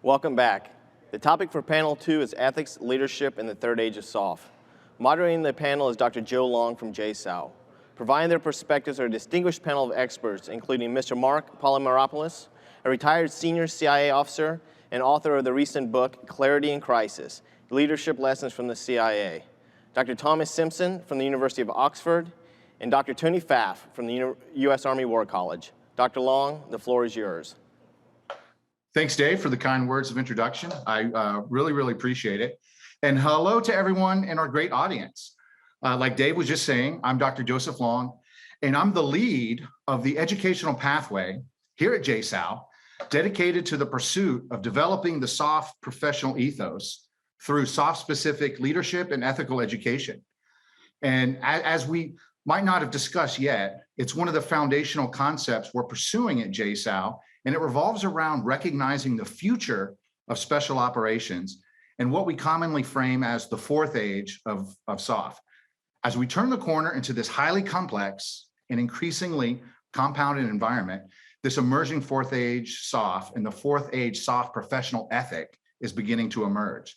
Welcome back. The topic for panel 2 is ethics, leadership, in the third age of SOF. Moderating the panel is Dr. Joe Long from JSOU. Providing their perspectives are a distinguished panel of experts, including Mr. Marc Polymeropoulos, a retired senior CIA officer and author of the recent book, Clarity in Crisis, Leadership Lessons from the CIA, Dr. Thomas Simpson from the University of Oxford, and Dr. Tony Phaff from the U.S. Army War College. Dr. Long, the floor is yours. Thanks, Dave, for the kind words of introduction. I really appreciate it. And hello to everyone in our great audience. Like Dave was just saying, I'm Dr. Joseph Long, and I'm the lead of the educational pathway here at JSOU, dedicated to the pursuit of developing the SOF professional ethos through SOF-specific leadership and ethical education. And as we might not have discussed yet, it's one of the foundational concepts we're pursuing at JSOU, and it revolves around recognizing the future of special operations and what we commonly frame as the fourth age of SOF. As we turn the corner into this highly complex and increasingly compounded environment, this emerging fourth age SOF and the fourth age SOF professional ethic is beginning to emerge.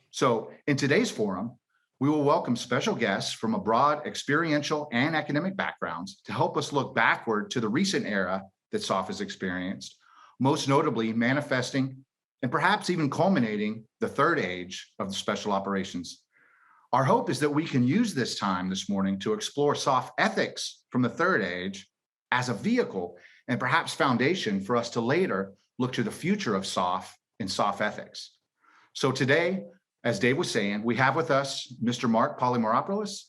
So in today's forum, we will welcome special guests from a broad experiential and academic backgrounds to help us look backward to the recent era that SOF has experienced, most notably manifesting and perhaps even culminating the third age of the special operations. Our hope is that we can use this time this morning to explore SOF ethics from the third age as a vehicle and perhaps foundation for us to later look to the future of SOF and SOF ethics. So today, as Dave was saying, we have with us Mr. Marc Polymeropoulos,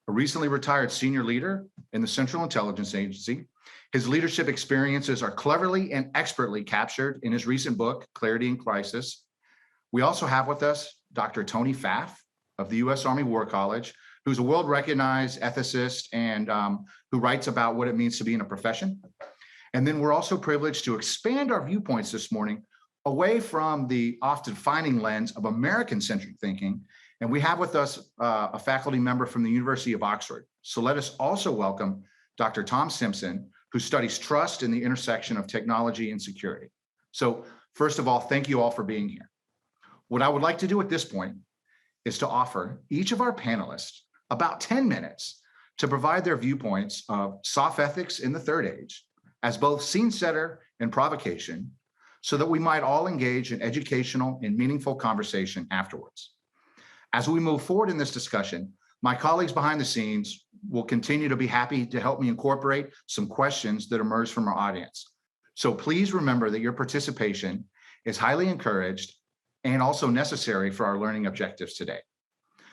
a recently retired senior leader in the Central Intelligence Agency. His leadership experiences are cleverly and expertly captured in his recent book, Clarity in Crisis. We also have with us Dr. Tony Phaff of the U.S. Army War College, who's a world-recognized ethicist and who writes about what it means to be in a profession. And then we're also privileged to expand our viewpoints this morning away from the often defining lens of American-centric thinking. And we have with us a faculty member from the University of Oxford. So let us also welcome Dr. Tom Simpson, who studies trust in the intersection of technology and security. So first of all, thank you all for being here. What I would like to do at this point is to offer each of our panelists about 10 minutes to provide their viewpoints of SOF ethics in the third age as both scene setter and provocation, so that we might all engage in educational and meaningful conversation afterwards. As we move forward in this discussion, my colleagues behind the scenes will continue to be happy to help me incorporate some questions that emerge from our audience. So please remember that your participation is highly encouraged and also necessary for our learning objectives today.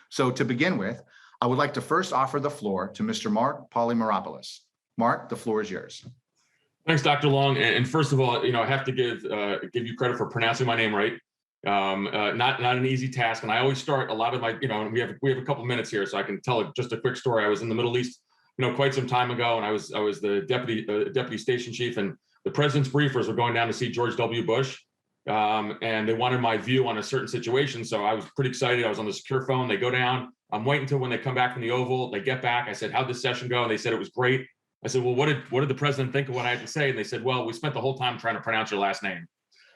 So to begin with, I would like to first offer the floor to Mr. Marc Polymeropoulos. Marc, the floor is yours. Thanks, Dr. Long. And first of all, I have to give you credit for pronouncing my name right. Not an easy task. And I always start a lot of my, we have a couple minutes here, so I can tell just a quick story. I was in the Middle East, quite some time ago, and I was the deputy station chief, and the president's briefers were going down to see George W. Bush, and they wanted my view on a certain situation. So I was pretty excited. I was on the secure phone. They go down. I'm waiting until when they come back from the Oval. They get back. I said, "How'd this session go?" And they said it was great. I said, "Well, what did the president think of what I had to say?" And they said, "Well, we spent the whole time trying to pronounce your last name."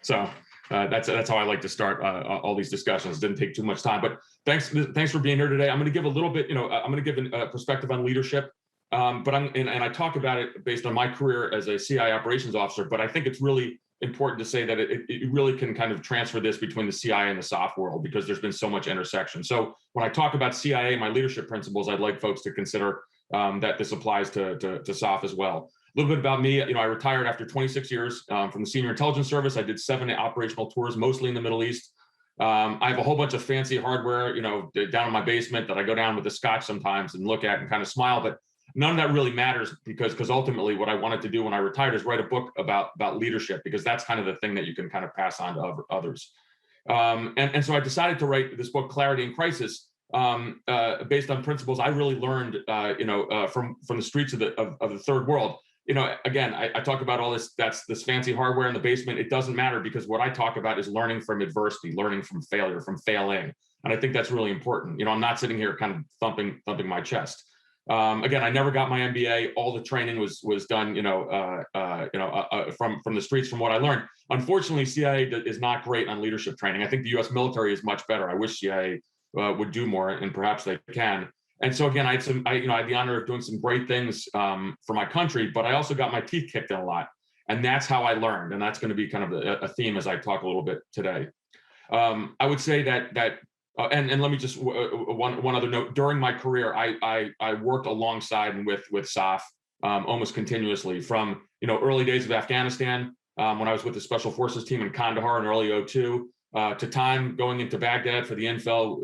So that's how I like to start all these discussions. Didn't take too much time, but thanks for being here today. I'm going to give a little bit, I'm going to give a perspective on leadership, but I talk about it based on my career as a CI operations officer. But I think it's really important to say that it really can kind of transfer this between the CI and the SOF world, because there's been so much intersection. So when I talk about CIA, my leadership principles, I'd like folks to consider that this applies to SOF as well. A little bit about me. I retired after 26 years from the Senior Intelligence Service. I did 7 operational tours, mostly in the Middle East. I have a whole bunch of fancy hardware, down in my basement that I go down with a scotch sometimes and look at and kind of smile. But none of that really matters, because ultimately what I wanted to do when I retired is write a book about leadership, because that's kind of the thing that you can kind of pass on to others. And so I decided to write this book, Clarity in Crisis, based on principles I really learned, from the streets of the third world. Again, I talk about all this, this fancy hardware in the basement. It doesn't matter, because what I talk about is learning from adversity, learning from failure, from failing. And I think that's really important. I'm not sitting here kind of thumping my chest. Again, I never got my MBA. All the training was done, from the streets, from what I learned. Unfortunately, CIA is not great on leadership training. I think the U.S. military is much better. I wish CIA would do more, and perhaps they can. And so again, I had the honor of doing some great things for my country, but I also got my teeth kicked in a lot, and that's how I learned. And that's going to be kind of a theme as I talk a little bit today. I would say that. And let me just one other note. During my career, I worked alongside and with SOF almost continuously, from early days of Afghanistan, when I was with the Special Forces team in Kandahar in early '02, to time going into Baghdad for the intel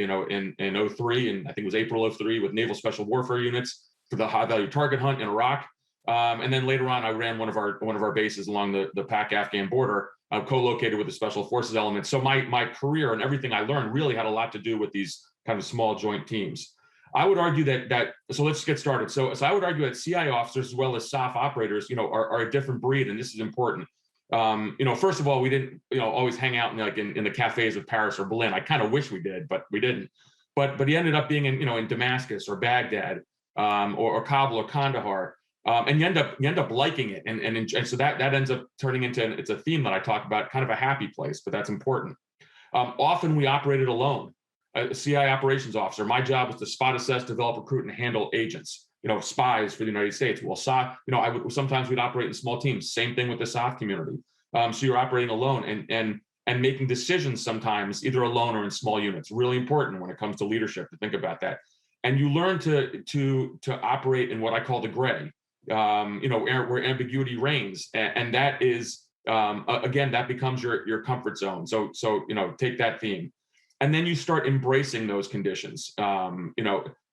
in '03, and I think it was April '03, with Naval Special Warfare units for the high value target hunt in Iraq. And then later on, I ran one of our bases along the Pak-Afghan border, co-located with the Special Forces element. So my career and everything I learned really had a lot to do with these kind of small joint teams. I would argue that so let's get started. So I would argue that CI officers as well as SOF operators, are a different breed, and this is important. First of all, we didn't always hang out in the cafes of Paris or Berlin. I kind of wish we did, but we didn't. But he ended up being in Damascus or Baghdad, or Kabul or Kandahar. And you end up liking it, and so that ends up turning into, it's a theme that I talk about, kind of a happy place, but that's important. Often we operated alone. A CI operations officer, my job was to spot, assess, develop, recruit, and handle agents, spies for the United States. Well, sometimes we'd operate in small teams. Same thing with the SOF community. So you're operating alone and making decisions sometimes either alone or in small units. Really important when it comes to leadership to think about that. And you learn to operate in what I call the gray. Where ambiguity reigns, and that is again, that becomes your comfort zone. So take that theme, and then you start embracing those conditions.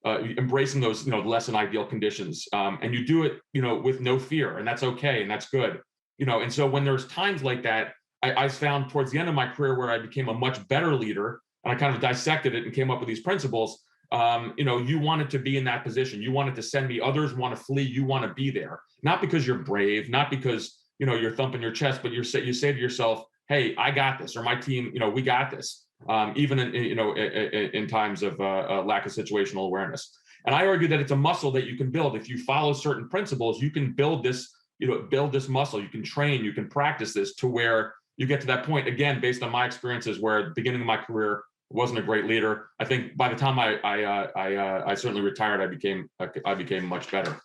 Embracing those less than ideal conditions, and you do it with no fear, and that's okay, and that's good. And so when there's times like that, I found towards the end of my career where I became a much better leader, and I kind of dissected it and came up with these principles. You wanted to be in that position. You wanted to send me. Others want to flee. You want to be there, not because you're brave, not because you're thumping your chest, but you say to yourself, "Hey, I got this," or "My team, we got this." Even in times of lack of situational awareness. And I argue that it's a muscle that you can build. If you follow certain principles, you can build this muscle. You can train. You can practice this to where you get to that point. Again, based on my experiences, where at the beginning of my career, wasn't a great leader. I think by the time I certainly retired, I became much better.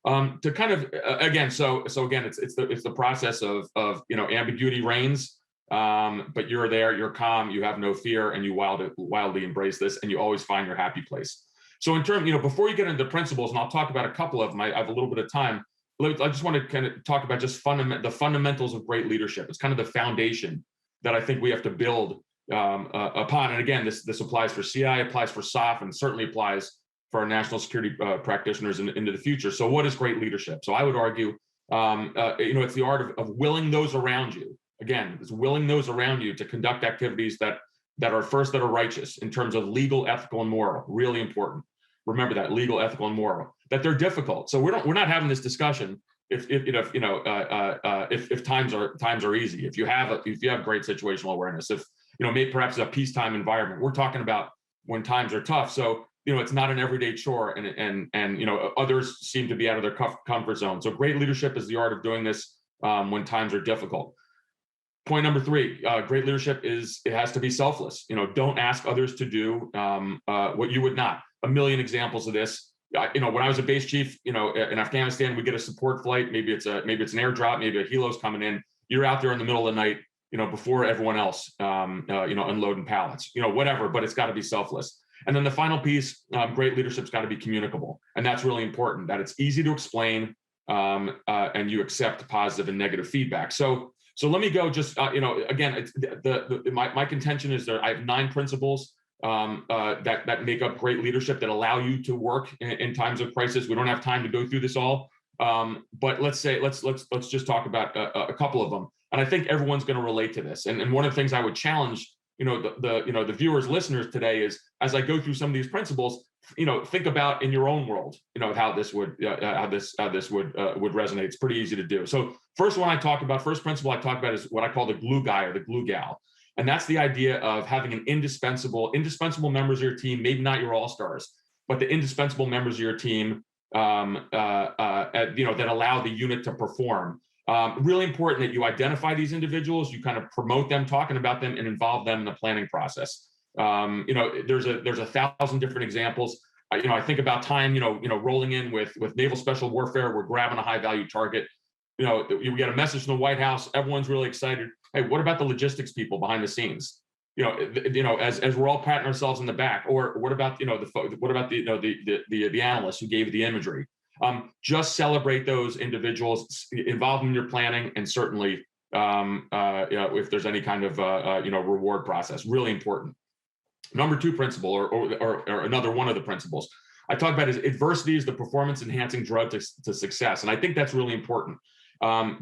To kind of again, so again, it's the process of ambiguity reigns, but you're there, you're calm, you have no fear, and you wildly embrace this, and you always find your happy place. So in terms, before you get into the principles, and I'll talk about a couple of them, I have a little bit of time. I just want to kind of talk about just the fundamentals of great leadership. It's kind of the foundation that I think we have to build upon. And again, this applies for CI, applies for SOF, and certainly applies for our national security practitioners into the future. So what is great leadership? So I would argue, it's the art of willing those around you. Again, it's willing those around you to conduct activities that are righteous in terms of legal, ethical, and moral. Really important. Remember that, legal, ethical, and moral. That they're difficult. So we're not having this discussion if times are easy. If you have great situational awareness, if maybe perhaps a peacetime environment. We're talking about when times are tough. So it's not an everyday chore, and others seem to be out of their comfort zone. So great leadership is the art of doing this when times are difficult. Point number 3, great leadership it has to be selfless. Don't ask others to do what you would not. A million examples of this. When I was a base chief, in Afghanistan, we get a support flight. Maybe it's an airdrop, maybe a helo's coming in. You're out there in the middle of the night, before everyone else, unloading pallets, whatever, but it's got to be selfless. And then the final piece, great leadership's got to be communicable. And that's really important, that it's easy to explain, and you accept positive and negative feedback. So let me go just, again, it's my contention is I have 9 principles that make up great leadership, that allow you to work in times of crisis. We don't have time to go through this all, but let's just talk about a couple of them. And I think everyone's going to relate to this. And one of the things I would challenge, the viewers, listeners today is, as I go through some of these principles, think about in your own world, how this would resonate. It's pretty easy to do. So first principle I talk about is what I call the glue guy or the glue gal. And that's the idea of having indispensable members of your team, maybe not your all-stars, but the indispensable members of your team, that allow the unit to perform. Really important that you identify these individuals, you kind of promote them, talking about them, and involve them in the planning process. There's a thousand different examples. I think about time, rolling in with naval special warfare, we're grabbing a high value target. We get a message from the White House, everyone's really excited. Hey, what about the logistics people behind the scenes? As we're all patting ourselves in the back, or what about the analysts who gave the imagery? Just celebrate those individuals, involve them in your planning, and certainly if there's any kind of reward process, really important. Number 2 principle, or another one of the principles I talk about, is adversity is the performance enhancing drug to success, and I think that's really important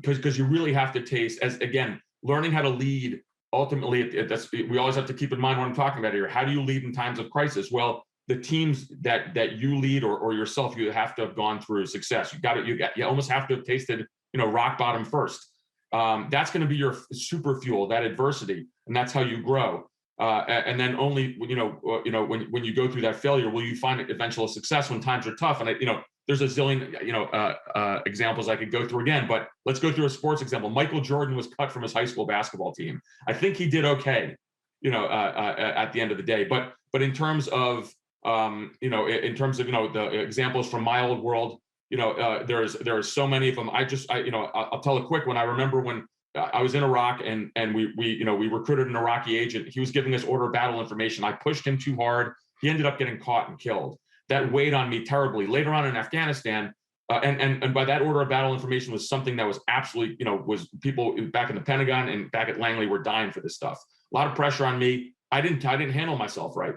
because you really have to taste, as again, learning how to lead. Ultimately, we always have to keep in mind what I'm talking about here. How do you lead in times of crisis? Well, the teams that you lead or yourself, you have to have gone through success. You almost have to have tasted rock bottom first. That's going to be your super fuel, that adversity, and that's how you grow. And then only when you go through that failure will you find eventual success when times are tough. And there's a zillion examples I could go through again, but let's go through a sports example. Michael Jordan was cut from his high school basketball team. I think he did okay, at the end of the day. But in terms of the examples from my old world, there are so many of them. I'll tell a quick one. I remember when I was in Iraq and we recruited an Iraqi agent. He was giving us order of battle information. I pushed him too hard. He ended up getting caught and killed. That weighed on me terribly. Later on in Afghanistan, and by that order of battle information was something that was absolutely, was people back in the Pentagon and back at Langley were dying for this stuff. A lot of pressure on me. I didn't handle myself right.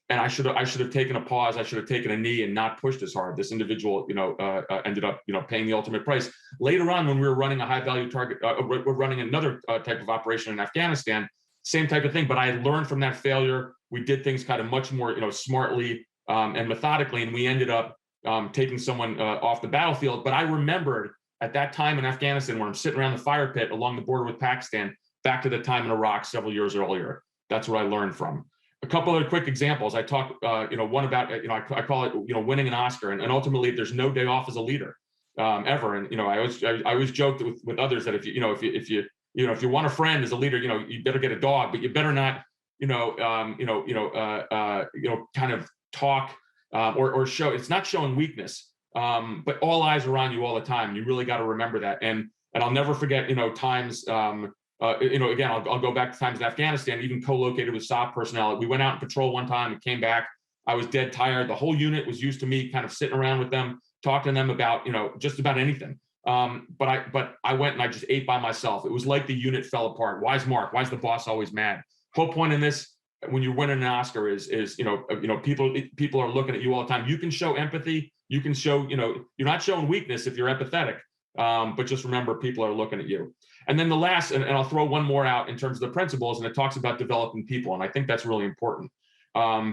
And I should have taken a pause. I should have taken a knee and not pushed as hard. This individual, ended up, paying the ultimate price. Later on, when we were running a high value target, we're running another type of operation in Afghanistan, same type of thing. But I learned from that failure. We did things kind of much more, smartly and methodically, and we ended up taking someone off the battlefield. But I remembered at that time in Afghanistan, where I'm sitting around the fire pit along the border with Pakistan, back to the time in Iraq several years earlier. That's what I learned from. A couple other quick examples. I talk, one about, I call it, winning an Oscar, and ultimately there's no day off as a leader, ever. And I always joked with others that if you want a friend as a leader, you better get a dog, but you better not, kind of talk or show. It's not showing weakness, but all eyes are on you all the time. You really got to remember that. And I'll never forget, times. Again, I'll go back to times in Afghanistan, even co-located with SOF personnel. We went out and patrol one time and came back. I was dead tired. The whole unit was used to me kind of sitting around with them, talking to them about, just about anything. But I went and I just ate by myself. It was like the unit fell apart. Why's Marc? Why's the boss always mad? Whole point in this, when you're winning an Oscar is people are looking at you all the time. You can show empathy. You can show, you're not showing weakness if you're empathetic. But just remember, people are looking at you. And then the last, and I'll throw one more out in terms of the principles, and it talks about developing people. And I think that's really important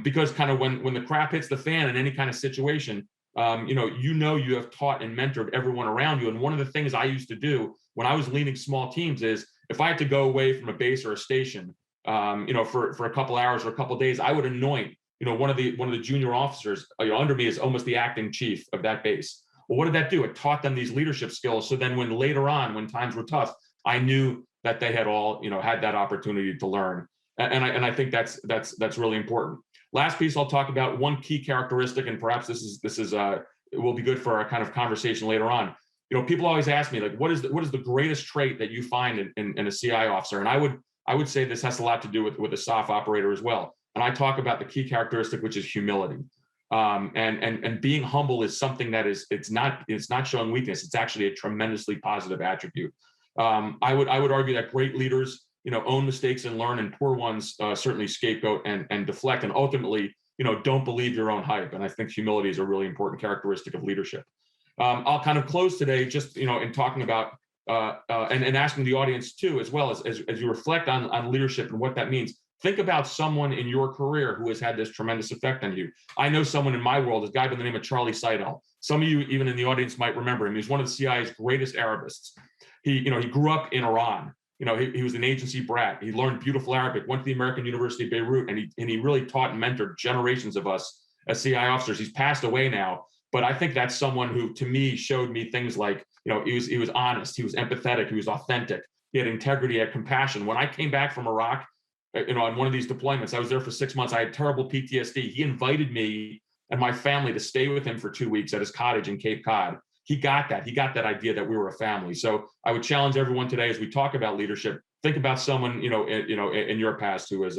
because kind of when the crap hits the fan in any kind of situation, you have taught and mentored everyone around you. And one of the things I used to do when I was leading small teams is if I had to go away from a base or a station, for a couple hours or a couple days, I would anoint, one of the junior officers under me is almost the acting chief of that base. Well, what did that do? It taught them these leadership skills. So then when later on, when times were tough, I knew that they had all, had that opportunity to learn. And I think that's really important. Last piece I'll talk about, one key characteristic, and perhaps this is it will be good for our kind of conversation later on. People always ask me, like, what is the greatest trait that you find in a CI officer? And I would say this has a lot to do with a SOF operator as well. And I talk about the key characteristic, which is humility. And being humble is something that it's not showing weakness. It's actually a tremendously positive attribute. I would argue that great leaders, own mistakes and learn, and poor ones certainly scapegoat and deflect, and ultimately, don't believe your own hype. And I think humility is a really important characteristic of leadership. I'll kind of close today just, in talking about and asking the audience too, as well as you reflect on leadership and what that means. Think about someone in your career who has had this tremendous effect on you. I know someone in my world, a guy by the name of Charlie Seidel. Some of you, even in the audience, might remember him. He's one of the CIA's greatest Arabists. He grew up in Iran. He was an agency brat. He learned beautiful Arabic, went to the American University of Beirut, and he really taught and mentored generations of us as CI officers. He's passed away now, but I think that's someone who, to me, showed me things like, he was honest, he was empathetic, he was authentic, he had integrity, he had compassion. When I came back from Iraq, on one of these deployments, I was there for 6 months. I had terrible PTSD. He invited me and my family to stay with him for 2 weeks at his cottage in Cape Cod. He got that. He got that idea that we were a family. So I would challenge everyone today, as we talk about leadership, think about someone in your past who has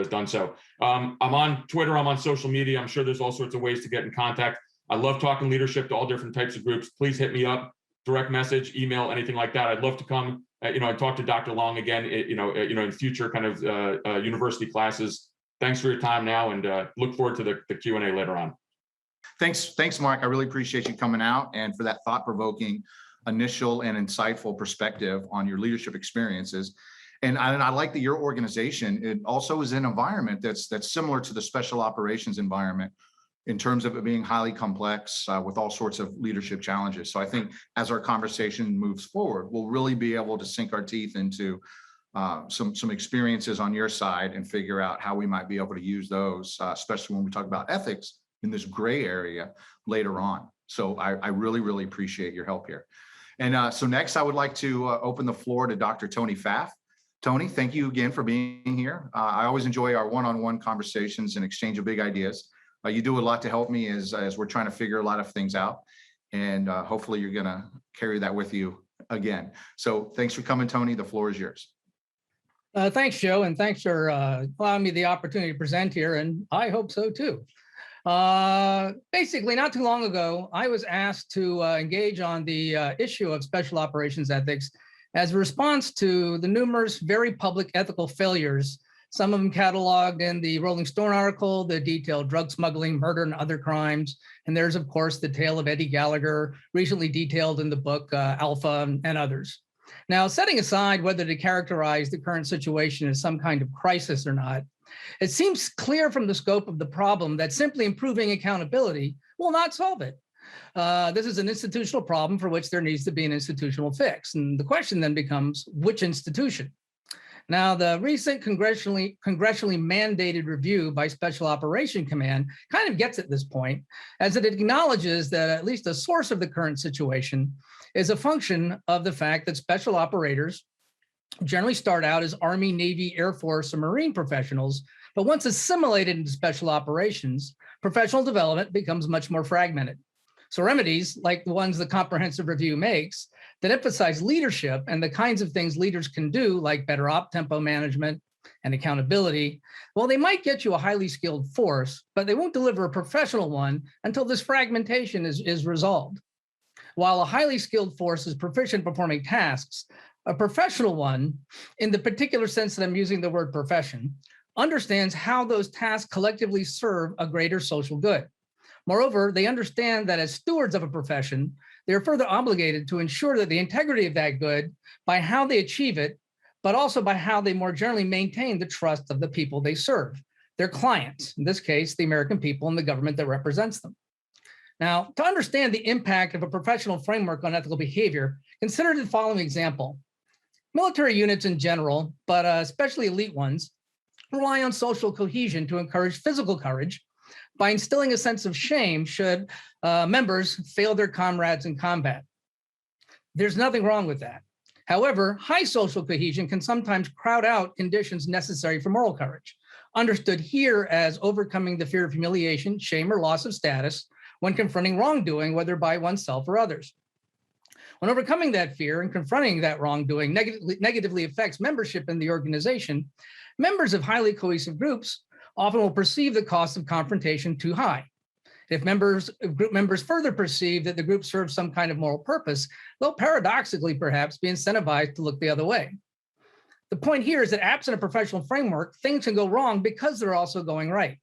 done so. I'm on Twitter. I'm on social media. I'm sure there's all sorts of ways to get in contact. I love talking leadership to all different types of groups. Please hit me up, direct message, email, anything like that. I'd love to come, and talk to Dr. Long again, in future kind of university classes. Thanks for your time now, and look forward to the Q&A later on. Thanks, Marc. I really appreciate you coming out and for that thought-provoking initial and insightful perspective on your leadership experiences. And I like that your organization, it also is an environment that's similar to the special operations environment in terms of it being highly complex with all sorts of leadership challenges. So I think as our conversation moves forward, we'll really be able to sink our teeth into some experiences on your side and figure out how we might be able to use those, especially when we talk about ethics in this gray area later on. So I really, really appreciate your help here. And so next, I would like to open the floor to Dr. Tony Phaff. Tony, thank you again for being here. I always enjoy our one-on-one conversations and exchange of big ideas. You do a lot to help me as we're trying to figure a lot of things out. And hopefully you're gonna carry that with you again. So thanks for coming, Tony. The floor is yours. Thanks, Joe, and thanks for allowing me the opportunity to present here, and I hope so too. Basically, not too long ago, I was asked to engage on the issue of special operations ethics as a response to the numerous very public ethical failures, some of them cataloged in the Rolling Stone article, the detailed drug smuggling, murder, and other crimes. And there's, of course, the tale of Eddie Gallagher, recently detailed in the book Alpha and others. Now, setting aside whether to characterize the current situation as some kind of crisis or not, it seems clear from the scope of the problem that simply improving accountability will not solve it. This is an institutional problem for which there needs to be an institutional fix. And the question then becomes, which institution? Now, the recent congressionally mandated review by Special Operations Command kind of gets at this point, as it acknowledges that at least a source of the current situation is a function of the fact that special operators generally start out as Army, Navy, Air Force, or Marine professionals, but once assimilated into special operations, professional development becomes much more fragmented. So remedies, like the ones the comprehensive review makes, that emphasize leadership and the kinds of things leaders can do, like better op tempo management and accountability, well, they might get you a highly skilled force, but they won't deliver a professional one until this fragmentation is resolved. While a highly skilled force is proficient performing tasks, a professional one, in the particular sense that I'm using the word profession, understands how those tasks collectively serve a greater social good. Moreover, they understand that as stewards of a profession, they're further obligated to ensure that the integrity of that good by how they achieve it, but also by how they more generally maintain the trust of the people they serve, their clients, in this case, the American people and the government that represents them. Now, to understand the impact of a professional framework on ethical behavior, consider the following example. Military units in general, but especially elite ones, rely on social cohesion to encourage physical courage by instilling a sense of shame should members fail their comrades in combat. There's nothing wrong with that. However, high social cohesion can sometimes crowd out conditions necessary for moral courage, understood here as overcoming the fear of humiliation, shame, or loss of status when confronting wrongdoing, whether by oneself or others. When overcoming that fear and confronting that wrongdoing negatively affects membership in the organization, members of highly cohesive groups often will perceive the cost of confrontation too high. If group members further perceive that the group serves some kind of moral purpose, they'll paradoxically perhaps be incentivized to look the other way. The point here is that absent a professional framework, things can go wrong because they're also going right.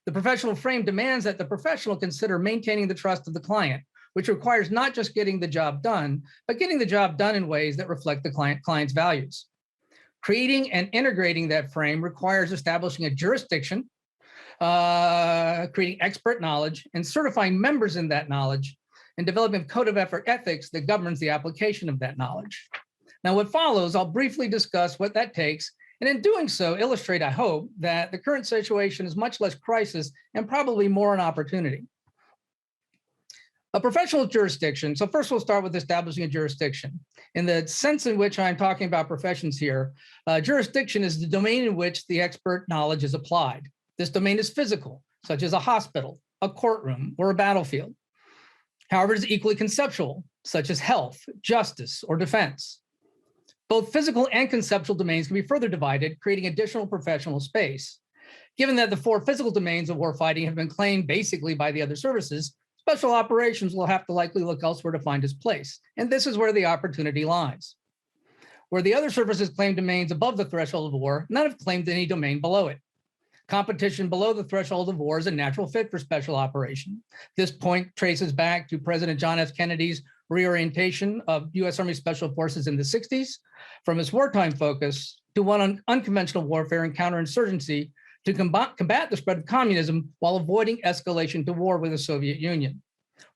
The professional frame demands that the professional consider maintaining the trust of the client, which requires not just getting the job done, but getting the job done in ways that reflect the client's values. Creating and integrating that frame requires establishing a jurisdiction, creating expert knowledge, and certifying members in that knowledge, and developing a code of ethics that governs the application of that knowledge. Now, what follows, I'll briefly discuss what that takes and in doing so, illustrate, I hope, that the current situation is much less crisis and probably more an opportunity. A professional jurisdiction. So first we'll start with establishing a jurisdiction. In the sense in which I'm talking about professions here, jurisdiction is the domain in which the expert knowledge is applied. This domain is physical, such as a hospital, a courtroom, or a battlefield. However, it is equally conceptual, such as health, justice, or defense. Both physical and conceptual domains can be further divided, creating additional professional space. Given that the 4 physical domains of warfighting have been claimed basically by the other services, special operations will have to likely look elsewhere to find its place. And this is where the opportunity lies. Where the other services claim domains above the threshold of war, none have claimed any domain below it. Competition below the threshold of war is a natural fit for special operation. This point traces back to President John F. Kennedy's reorientation of U.S. Army Special Forces in the 60s, from its wartime focus to one on unconventional warfare and counterinsurgency to combat the spread of communism while avoiding escalation to war with the Soviet Union.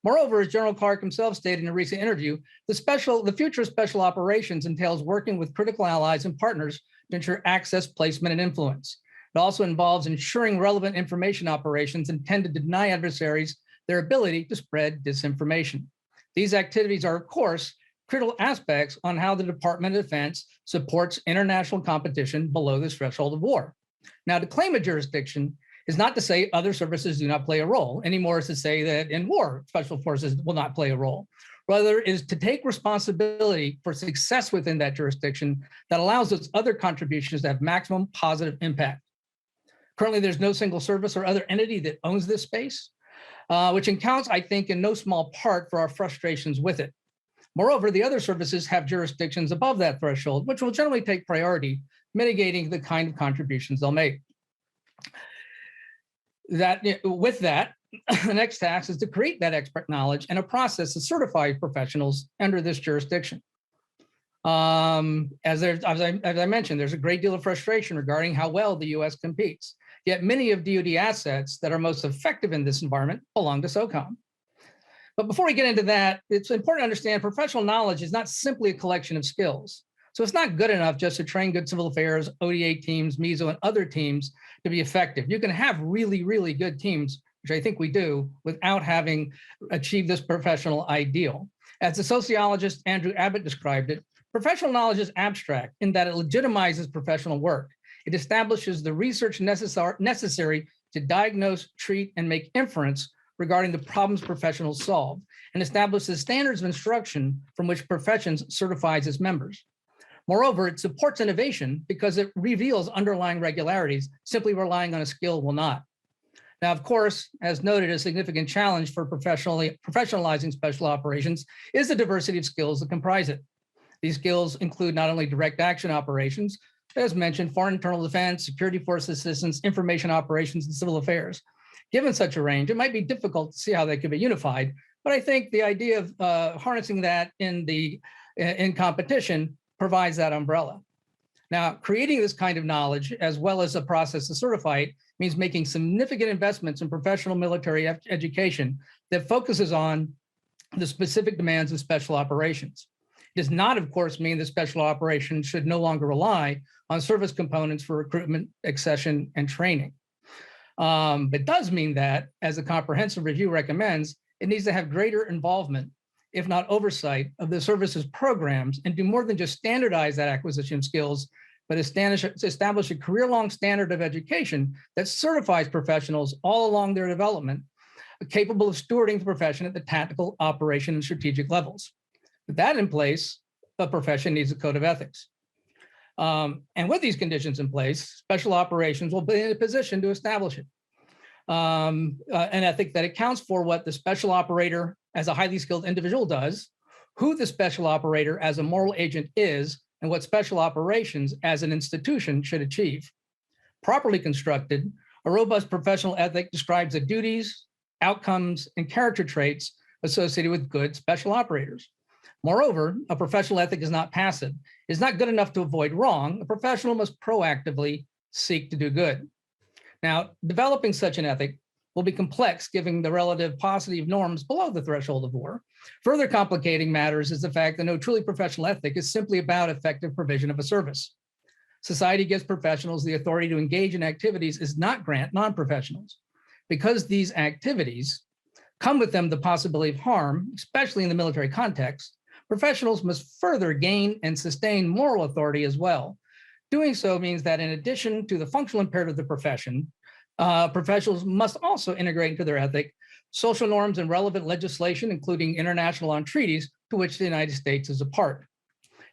Moreover, as General Clark himself stated in a recent interview, the future of special operations entails working with critical allies and partners to ensure access, placement, and influence. It also involves ensuring relevant information operations intended to deny adversaries their ability to spread disinformation. These activities are, of course, critical aspects on how the Department of Defense supports international competition below this threshold of war. Now, to claim a jurisdiction is not to say other services do not play a role, anymore as to say that in war, special forces will not play a role. Rather, it is to take responsibility for success within that jurisdiction that allows its other contributions to have maximum positive impact. Currently, there's no single service or other entity that owns this space, which accounts, I think, in no small part for our frustrations with it. Moreover, the other services have jurisdictions above that threshold, which will generally take priority, mitigating the kind of contributions they'll make. With that, the next task is to create that expert knowledge and a process to certify professionals under this jurisdiction. As I mentioned, there's a great deal of frustration regarding how well the U.S. competes. Yet many of DoD assets that are most effective in this environment belong to SOCOM. But before we get into that, it's important to understand professional knowledge is not simply a collection of skills. So it's not good enough just to train good civil affairs, ODA teams, MISO, and other teams to be effective. You can have really, really good teams, which I think we do, without having achieved this professional ideal. As the sociologist Andrew Abbott described it, professional knowledge is abstract in that it legitimizes professional work. It establishes the research necessary to diagnose, treat, and make inference regarding the problems professionals solve, and establishes standards of instruction from which professions certifies its members. Moreover, it supports innovation because it reveals underlying regularities. Simply relying on a skill will not. Now, of course, as noted, a significant challenge for professionalizing special operations is the diversity of skills that comprise it. These skills include not only direct action operations, as mentioned, foreign internal defense, security force assistance, information operations, and civil affairs. Given such a range, it might be difficult to see how they could be unified, but I think the idea of harnessing that in competition provides that umbrella. Now, creating this kind of knowledge, as well as a process to certify it, means making significant investments in professional military education that focuses on the specific demands of special operations. It does not, of course, mean that special operations should no longer rely on service components for recruitment, accession, and training. It does mean that, as the comprehensive review recommends, it needs to have greater involvement, if not oversight, of the services programs and do more than just standardize that acquisition of skills, but establish a career-long standard of education that certifies professionals all along their development, capable of stewarding the profession at the tactical, operation, and strategic levels. With that in place, the profession needs a code of ethics. And with these conditions in place, special operations will be in a position to establish it. An ethic that accounts for what the special operator as a highly skilled individual does, who the special operator as a moral agent is, and what special operations as an institution should achieve. Properly constructed, a robust professional ethic describes the duties, outcomes, and character traits associated with good special operators. Moreover, a professional ethic is not passive. It is not good enough to avoid wrong. A professional must proactively seek to do good. Now, developing such an ethic will be complex given the relative paucity of norms below the threshold of war. Further complicating matters is the fact that no truly professional ethic is simply about effective provision of a service. Society gives professionals the authority to engage in activities is not grant non-professionals. Because these activities come with them the possibility of harm, especially in the military context, professionals must further gain and sustain moral authority as well. Doing so means that in addition to the functional imperative of the profession, professionals must also integrate into their ethic social norms and relevant legislation, including international law and treaties to which the United States is a part.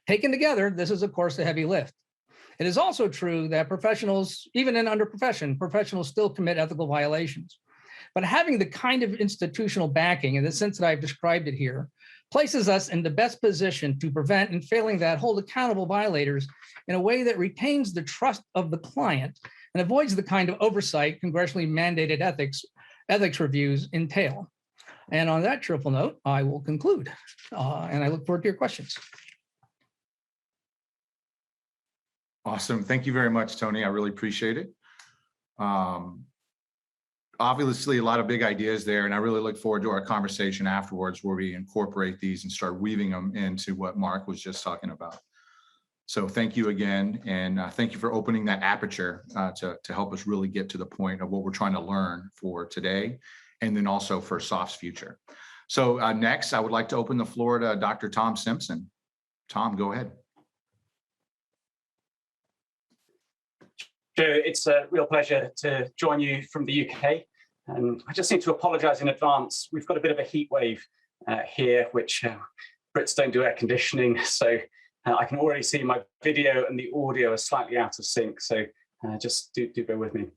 Taken together, this is, of course, a heavy lift. It is also true that professionals, even in under profession, professionals still commit ethical violations. But having the kind of institutional backing, in the sense that I've described it here, places us in the best position to prevent and, failing that, hold accountable violators in a way that retains the trust of the client and avoids the kind of oversight congressionally mandated ethics reviews entail. And on that triple note, I will conclude, and I look forward to your questions. Awesome. Thank you very much, Tony. I really appreciate it. Obviously, a lot of big ideas there, and I really look forward to our conversation afterwards where we incorporate these and start weaving them into what Marc was just talking about. So thank you again, and thank you for opening that aperture to help us really get to the point of what we're trying to learn for today, and then also for SOF's future. So next, I would like to open the floor to Dr. Tom Simpson. Tom, go ahead. Joe, it's a real pleasure to join you from the UK. And I just need to apologise in advance. We've got a bit of a heat wave here, which Brits don't do air conditioning. So I can already see my video and the audio are slightly out of sync. So just do bear with me.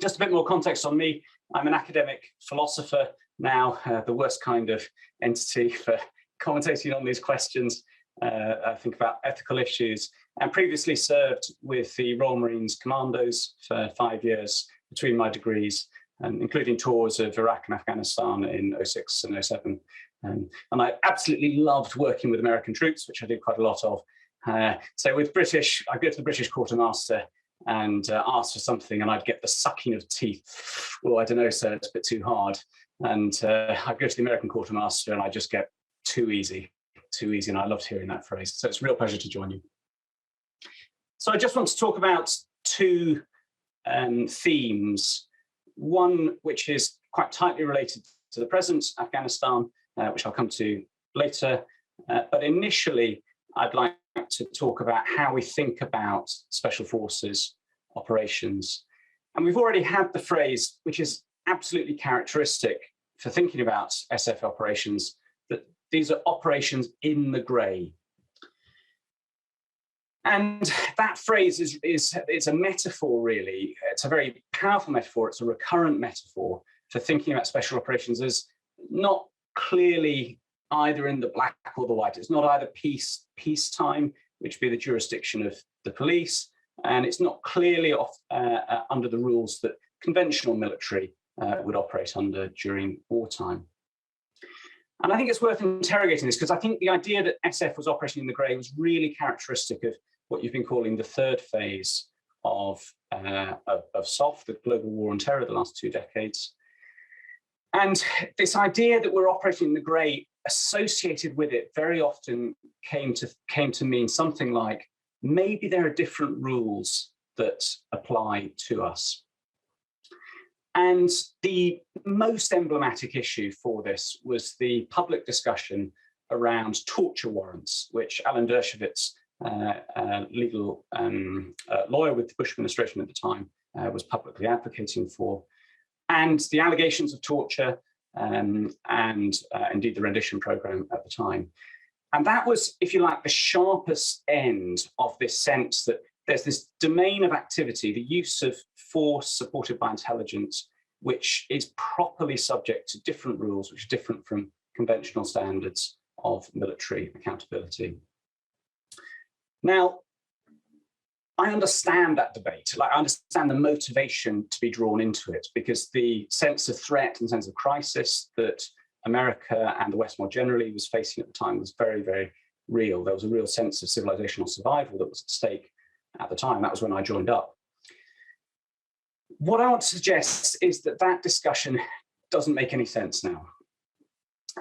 Just a bit more context on me. I'm an academic philosopher now, the worst kind of entity for commentating on these questions. I think about ethical issues, and previously served with the Royal Marines Commandos for 5 years between my degrees, including tours of Iraq and Afghanistan in 06 and 07. And I absolutely loved working with American troops, which I did quite a lot of. So with British, I'd go to the British quartermaster and ask for something, and I'd get the sucking of teeth. Oh, I don't know, sir, it's a bit too hard. And I'd go to the American quartermaster and I just get too easy, and I loved hearing that phrase. So it's a real pleasure to join you. So I just want to talk about two themes. One, which is quite tightly related to the present, Afghanistan, which I'll come to later. But initially, I'd like to talk about how we think about special forces operations. And we've already had the phrase, which is absolutely characteristic for thinking about SF operations, that these are operations in the grey. And that phrase is a metaphor, really. It's a very powerful metaphor. It's a recurrent metaphor for thinking about special operations as not clearly either in the black or the white. It's not either peacetime, which would be the jurisdiction of the police, and it's not clearly under the rules that conventional military would operate under during wartime. And I think it's worth interrogating this, because I think the idea that SF was operating in the grey was really characteristic of what you've been calling the third phase of SOF, the global war on terror, the last 2 decades. And this idea that we're operating in the grey, associated with it very often came to mean something like, maybe there are different rules that apply to us. And the most emblematic issue for this was the public discussion around torture warrants, which Alan Dershowitz, legal lawyer with the Bush administration at the time, was publicly advocating for, and the allegations of torture and indeed the rendition program at the time. And that was, if you like, the sharpest end of this sense that there's this domain of activity, the use of force supported by intelligence, which is properly subject to different rules, which are different from conventional standards of military accountability. Now, I understand that debate. I understand the motivation to be drawn into it, because the sense of threat and sense of crisis that America and the West more generally was facing at the time was very, very real. There was a real sense of civilizational survival that was at stake at the time. That was when I joined up. What I want to suggest is that that discussion doesn't make any sense now.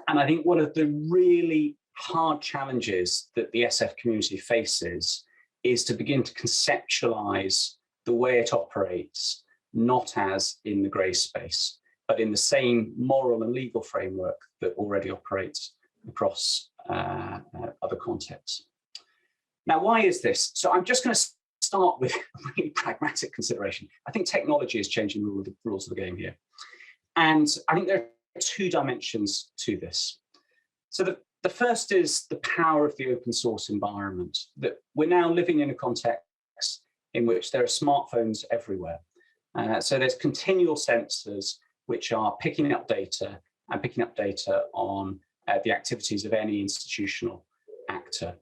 And I think one of the really hard challenges that the SF community faces is to begin to conceptualize the way it operates, not as in the grey space, but in the same moral and legal framework that already operates across other contexts. Now, why is this? So I'm just going to start with a really pragmatic consideration. I think technology is changing the rules of the game here. And I think there are two dimensions to this. So the first is the power of the open source environment, that we're now living in a context in which there are smartphones everywhere. So there's continual sensors which are picking up data and picking up data on the activities of any institutional actor.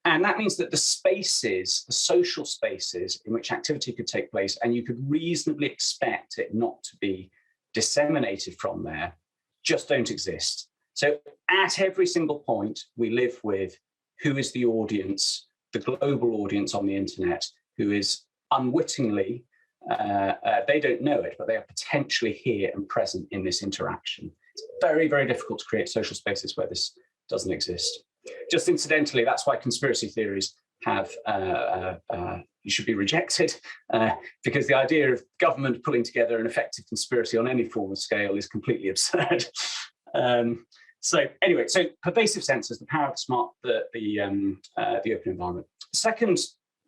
And that means that the spaces, the social spaces in which activity could take place, and you could reasonably expect it not to be disseminated from there, just don't exist. So at every single point, we live with who is the audience, the global audience on the internet, who is unwittingly, they don't know it, but they are potentially here and present in this interaction. It's very, very difficult to create social spaces where this doesn't exist. Just incidentally, that's why conspiracy theories have, you should be rejected, because the idea of government pulling together an effective conspiracy on any form of scale is completely absurd. So anyway, so pervasive sensors, the power of the open environment. Second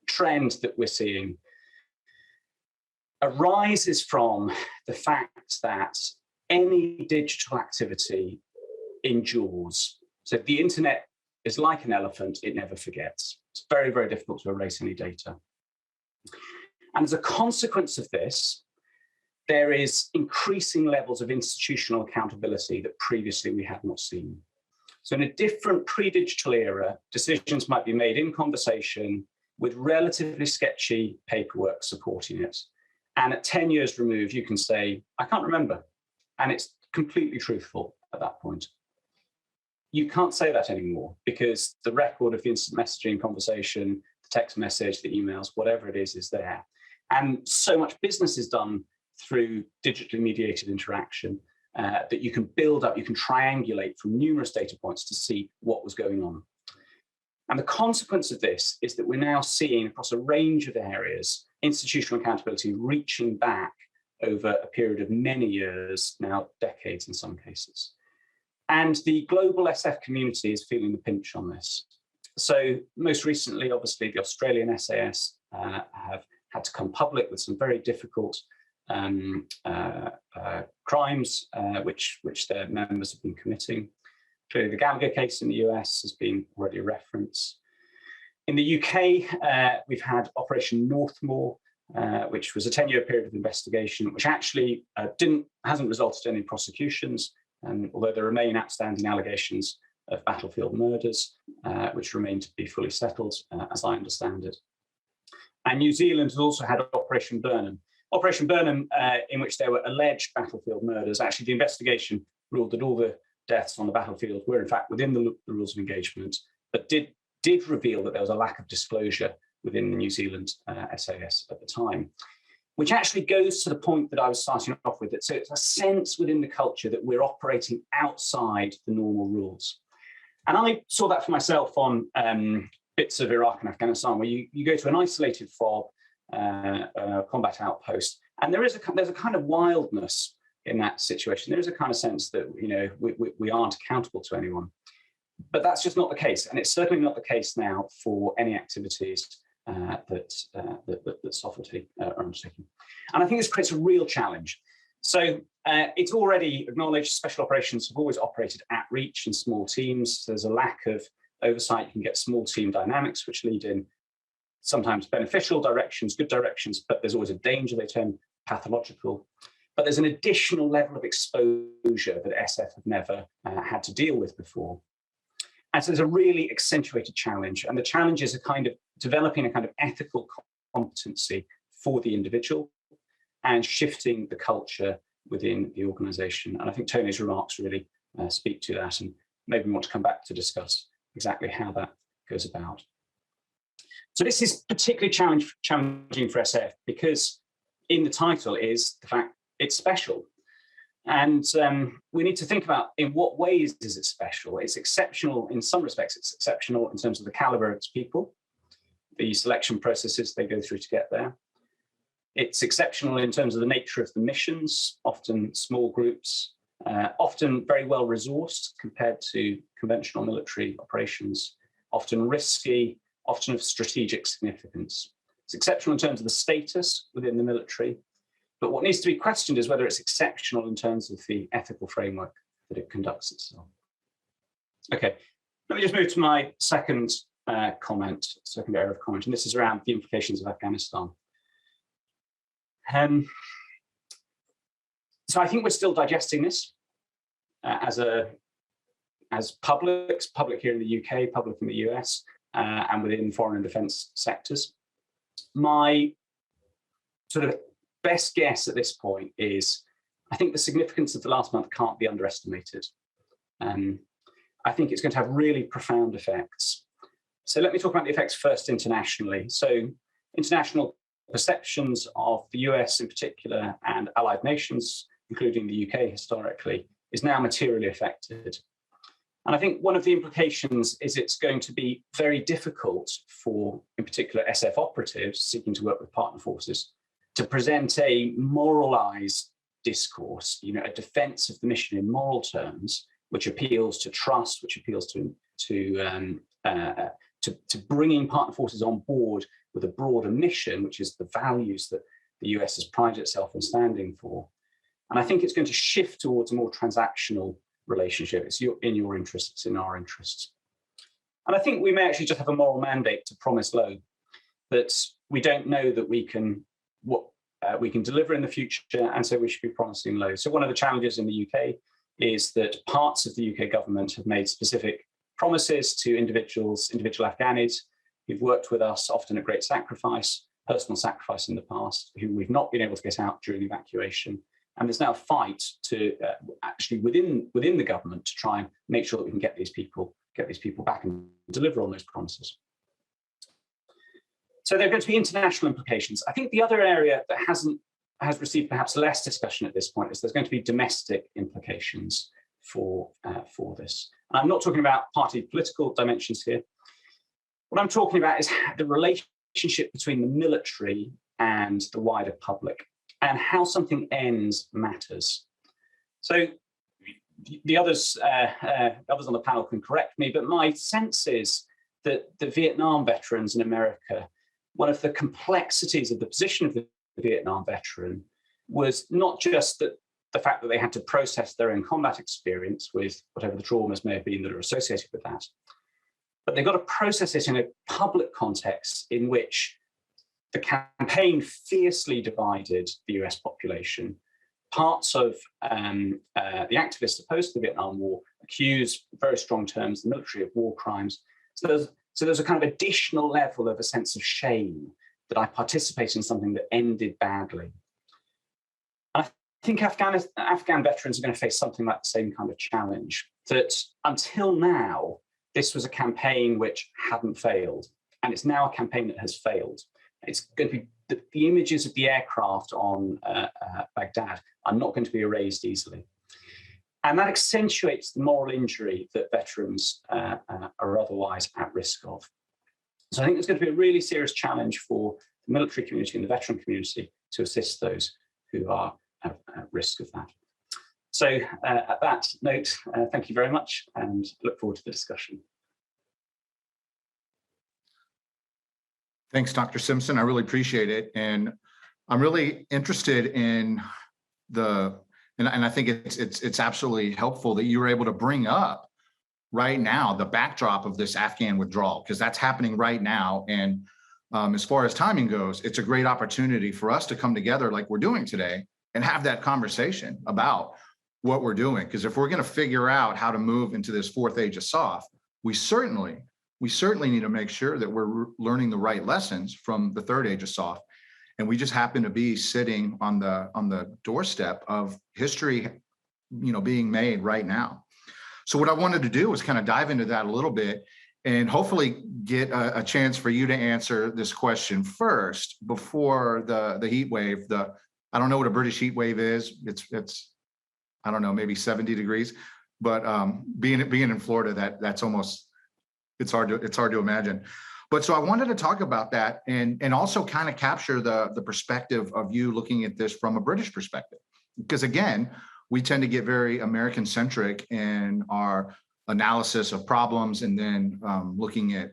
trend that we're seeing arises from the fact that any digital activity endures. So the internet is like an elephant, it never forgets. It's very, very difficult to erase any data. And as a consequence of this, there is increasing levels of institutional accountability that previously we had not seen. So in a different pre-digital era, decisions might be made in conversation with relatively sketchy paperwork supporting it. And at 10 years removed, you can say, I can't remember. And it's completely truthful at that point. You can't say that anymore because the record of the instant messaging conversation, the text message, the emails, whatever it is there. And so much business is done through digitally mediated interaction that you can build up, you can triangulate from numerous data points to see what was going on. And the consequence of this is that we're now seeing across a range of areas, institutional accountability reaching back over a period of many years, now decades in some cases. And the global SF community is feeling the pinch on this. So most recently, obviously, the Australian SAS have had to come public with some very difficult crimes which their members have been committing. Clearly, the Gallagher case in the US has been already referenced. In the UK, we've had Operation Northmoor, which was a 10-year period of investigation, which actually hasn't resulted in any prosecutions, although there remain outstanding allegations of battlefield murders, which remain to be fully settled, as I understand it. And New Zealand has also had Operation Burnham. Operation Burnham, in which there were alleged battlefield murders. Actually, the investigation ruled that all the deaths on the battlefield were, in fact, within the rules of engagement, but did reveal that there was a lack of disclosure within the New Zealand SAS at the time, which actually goes to the point that I was starting off with. So it's a sense within the culture that we're operating outside the normal rules. And I saw that for myself on bits of Iraq and Afghanistan, where you go to an isolated FOB, combat outpost, and there's a kind of wildness in that situation. There is a kind of sense that we aren't accountable to anyone, but that's just not the case, and it's certainly not the case now for any activities that SOF are undertaking. And I think this creates a real challenge. So it's already acknowledged special operations have always operated at reach in small teams. So there's a lack of oversight. You can get small team dynamics, which lead in sometimes beneficial directions, good directions, but there's always a danger they turn pathological. But there's an additional level of exposure that SF have never had to deal with before. And so there's a really accentuated challenge. And the challenge is a kind of developing a kind of ethical competency for the individual and shifting the culture within the organization. And I think Tony's remarks really speak to that, and maybe we want to come back to discuss exactly how that goes about. So this is particularly challenging for SF because in the title is the fact it's special. And we need to think about in what ways is it special? It's exceptional in some respects. It's exceptional in terms of the caliber of its people, the selection processes they go through to get there. It's exceptional in terms of the nature of the missions, often small groups, often very well resourced compared to conventional military operations, often risky, often of strategic significance. It's exceptional in terms of the status within the military, but what needs to be questioned is whether it's exceptional in terms of the ethical framework that it conducts itself. Okay, let me just move to my second area of comment, and this is around the implications of Afghanistan. So I think we're still digesting this as public here in the UK, public in the US, and within foreign and defence sectors. My sort of best guess at this point is I think the significance of the last month can't be underestimated. I think it's going to have really profound effects. So let me talk about the effects first internationally. So international perceptions of the US in particular and allied nations, including the UK historically, is now materially affected. And I think one of the implications is it's going to be very difficult for, in particular, SF operatives seeking to work with partner forces to present a moralized discourse, a defense of the mission in moral terms, which appeals to trust, which appeals to bringing partner forces on board with a broader mission, which is the values that the US has prided itself on standing for. And I think it's going to shift towards a more transactional relationship. It's in your interests, it's in our interests. And I think we may actually just have a moral mandate to promise low, that we don't know that we can deliver in the future, and so we should be promising low. So one of the challenges in the UK is that parts of the UK government have made specific promises to individual Afghanis who've worked with us, often at great sacrifice, personal sacrifice in the past, who we've not been able to get out during evacuation. And there's now a fight to actually within the government to try and make sure that we can get these people back and deliver on those promises. So there are going to be international implications. I think the other area that has received perhaps less discussion at this point is there's going to be domestic implications for this. And I'm not talking about party political dimensions here. What I'm talking about is the relationship between the military and the wider public, and how something ends matters. So the others on the panel can correct me, but my sense is that the Vietnam veterans in America, one of the complexities of the position of the Vietnam veteran was not just that the fact that they had to process their own combat experience with whatever the traumas may have been that are associated with that, but they've got to process it in a public context in which the campaign fiercely divided the US population. Parts of the activists opposed to the Vietnam War accused, in very strong terms, the military of war crimes. So there's a kind of additional level of a sense of shame that I participate in something that ended badly. And I think Afghan veterans are going to face something like the same kind of challenge, that until now, this was a campaign which hadn't failed, and it's now a campaign that has failed. It's going to be the images of the aircraft on Baghdad are not going to be erased easily. And that accentuates the moral injury that veterans are otherwise at risk of. So I think there's going to be a really serious challenge for the military community and the veteran community to assist those who are at risk of that. So at that note, thank you very much and look forward to the discussion. Thanks, Dr. Simpson. I really appreciate it. And I'm really interested in and I think it's absolutely helpful that you were able to bring up right now the backdrop of this Afghan withdrawal, because that's happening right now. And as far as timing goes, it's a great opportunity for us to come together like we're doing today and have that conversation about what we're doing. Because if we're going to figure out how to move into this fourth age of SOF, we certainly need to make sure that we're learning the right lessons from the third age of SOF. And we just happen to be sitting on the doorstep of history, being made right now. So what I wanted to do was kind of dive into that a little bit and hopefully get a chance for you to answer this question first before the heat wave. I don't know what a British heat wave is. It's I don't know, maybe 70 degrees, but being in Florida, that's almost, it's hard to imagine. But so I wanted to talk about that and also kind of capture the perspective of you looking at this from a British perspective. Because again, we tend to get very American centric in our analysis of problems and then looking at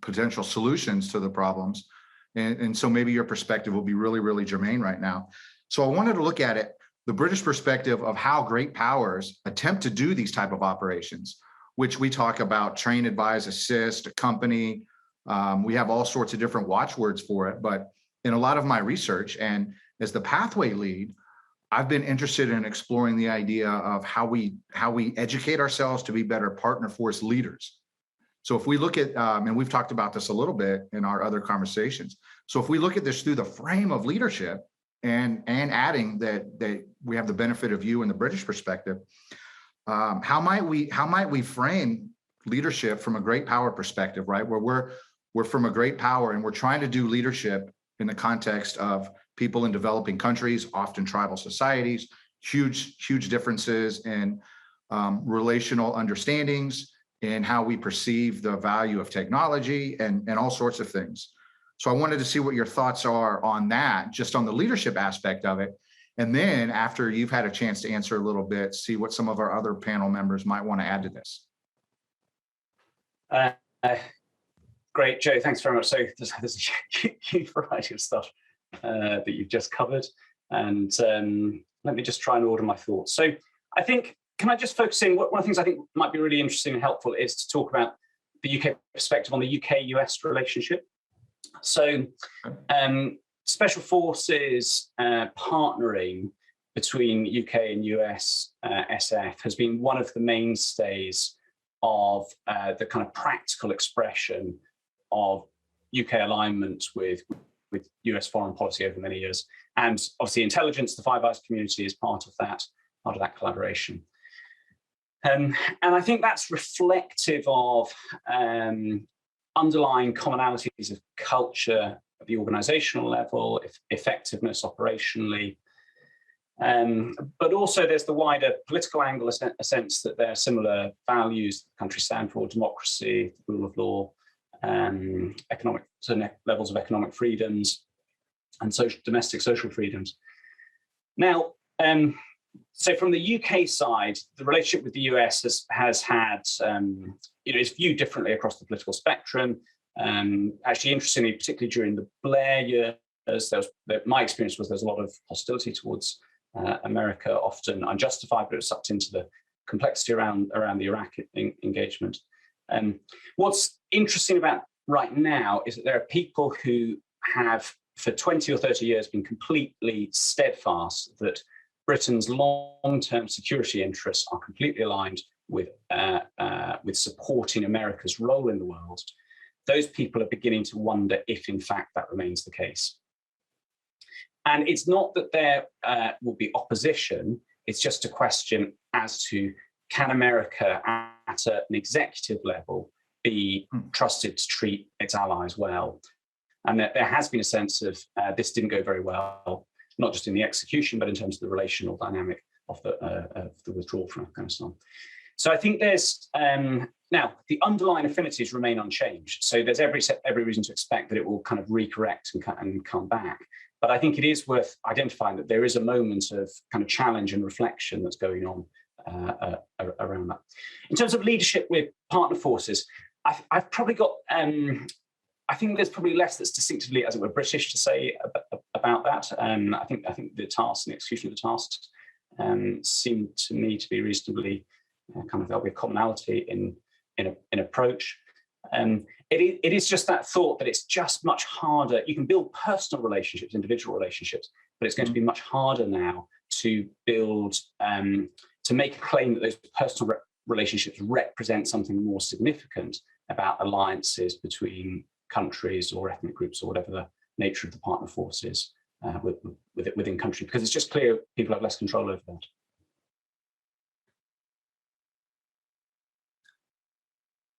potential solutions to the problems. And so maybe your perspective will be really, really germane right now. So I wanted to look at it, the British perspective of how great powers attempt to do these type of operations, which we talk about: train, advise, assist, accompany. We have all sorts of different watchwords for it, but in a lot of my research and as the pathway lead, I've been interested in exploring the idea of how we educate ourselves to be better partner force leaders. So if we look at, and we've talked about this a little bit in our other conversations. So if we look at this through the frame of leadership and adding that we have the benefit of you and the British perspective, how might we frame leadership from a great power perspective, right? Where we're from a great power and we're trying to do leadership in the context of people in developing countries, often tribal societies, huge differences in relational understandings and how we perceive the value of technology and all sorts of things. So I wanted to see what your thoughts are on that, just on the leadership aspect of it. And then after you've had a chance to answer a little bit, see what some of our other panel members might want to add to this. Great, Joe, thanks very much. So there's a huge variety of stuff that you've just covered. And let me just try and order my thoughts. So I think, can I just focus in, one of the things I think might be really interesting and helpful is to talk about the UK perspective on the UK-US relationship. So Special Forces partnering between UK and US SF has been one of the mainstays of the kind of practical expression of UK alignment with US foreign policy over many years. And obviously intelligence, the Five Eyes community is part of that collaboration. And I think that's reflective of underlying commonalities of culture at the organizational level, effectiveness operationally. But also there's the wider political angle, a sense that there are similar values the country stand for: democracy, the rule of law, economic levels of economic freedoms, and domestic social freedoms. Now, so from the UK side, the relationship with the US has had, is viewed differently across the political spectrum. Actually, interestingly, particularly during the Blair years, my experience was there's a lot of hostility towards America, often unjustified, but it was sucked into the complexity around the Iraq engagement. What's interesting about right now is that there are people who have, for 20 or 30 years, been completely steadfast that Britain's long-term security interests are completely aligned with supporting America's role in the world. Those people are beginning to wonder if, in fact, that remains the case. And it's not that there will be opposition, it's just a question as to, can America at an executive level be trusted to treat its allies well? And there has been a sense of this didn't go very well, not just in the execution, but in terms of the relational dynamic of the withdrawal from Afghanistan. So I think there's, now, the underlying affinities remain unchanged. So there's every reason to expect that it will kind of recorrect and come back. But I think it is worth identifying that there is a moment of kind of challenge and reflection that's going on around that. In terms of leadership with partner forces, I've probably got, I think there's probably less that's distinctively, as it were, British to say about that. I think the tasks and the execution of the tasks seem to me to be reasonably kind of, there'll be a commonality in approach. It is just that thought that it's just much harder. You can build personal relationships, individual relationships, but it's going to be much harder now to build, to make a claim that those personal relationships represent something more significant about alliances between countries or ethnic groups or whatever the nature of the partner force is within country, because it's just clear people have less control over that.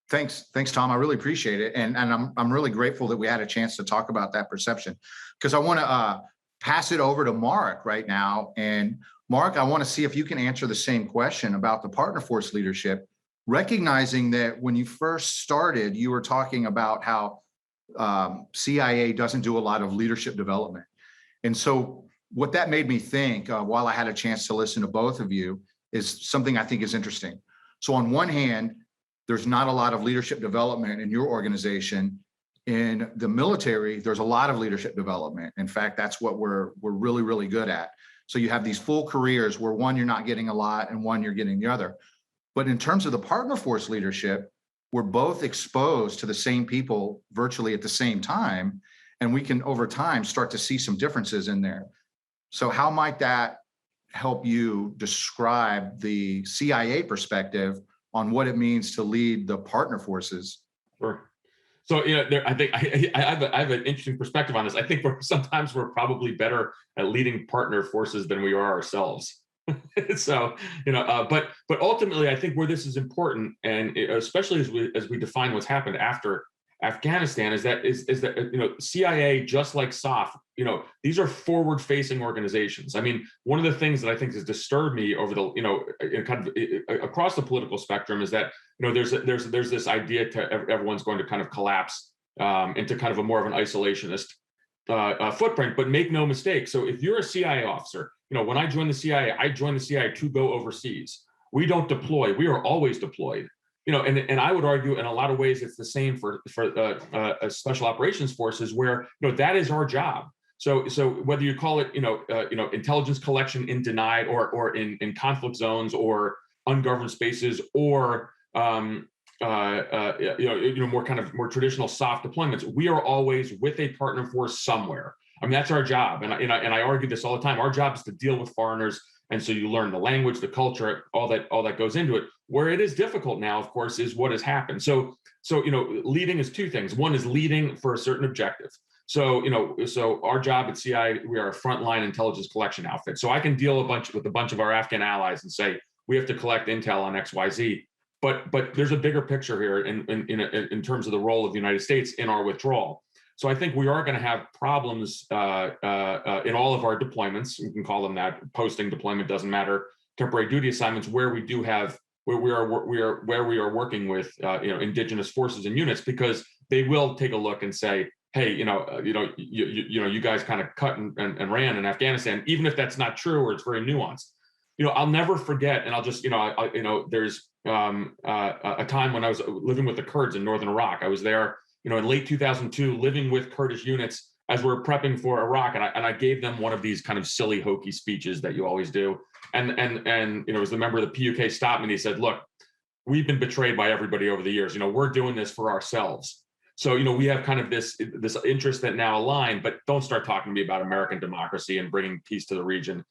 Thanks, Tom. I really appreciate it, and I'm really grateful that we had a chance to talk about that perception, because I want to pass it over to Marc right now. And Marc, I want to see if you can answer the same question about the partner force leadership recognizing that when you first started, you were talking about how CIA doesn't do a lot of leadership development. And so what that made me think, while I had a chance to listen to both of you, is something I think is interesting. So on one hand, there's not a lot of leadership development in your organization. In the military, there's a lot of leadership development. In fact, that's what we're really, really good at. So you have these full careers where one, you're not getting a lot, and one, you're getting the other. But in terms of the partner force leadership, we're both exposed to the same people virtually at the same time. And we can, over time, start to see some differences in there. So how might that help you describe the CIA perspective on what it means to lead the partner forces? Sure. So, I think I have an interesting perspective on this. I think sometimes we're probably better at leading partner forces than we are ourselves. So, but ultimately, I think where this is important, and especially as we define what's happened after Afghanistan, is that CIA, just like SOF, these are forward-facing organizations. I mean, one of the things that I think has disturbed me over the kind of across the political spectrum is that there's this idea to everyone's going to kind of collapse into kind of a more of an isolationist footprint. But make no mistake. So if you're a CIA officer, when I joined the CIA to go overseas. We don't deploy. We are always deployed. And I would argue in a lot of ways it's the same for special operations forces, where that is our job. So whether you call it intelligence collection in denied or in conflict zones or ungoverned spaces, or more traditional soft deployments, we are always with a partner force somewhere. I mean, that's our job, and I argue this all the time. Our job is to deal with foreigners. And so you learn the language, the culture, all that goes into it. Where it is difficult now, of course, is what has happened. So leading is two things. One is leading for a certain objective. So our job at CI, we are a frontline intelligence collection outfit. So I can deal with a bunch of our Afghan allies and say we have to collect intel on XYZ. But there's a bigger picture here in terms of the role of the United States in our withdrawal. So I think we are going to have problems in all of our deployments. You can call them that. Posting, deployment, doesn't matter. Temporary duty assignments, where we are working with indigenous forces and units, because they will take a look and say, hey, you guys kind of cut and ran in Afghanistan, even if that's not true or it's very nuanced. I'll never forget, and I'll just there's a time when I was living with the Kurds in northern Iraq. I was there in late 2002, living with Kurdish units as we're prepping for Iraq, and I gave them one of these kind of silly, hokey speeches that you always do. And as the member of the PUK stopped me and he said, "Look, we've been betrayed by everybody over the years. We're doing this for ourselves. So we have kind of this interest that now align, but don't start talking to me about American democracy and bringing peace to the region."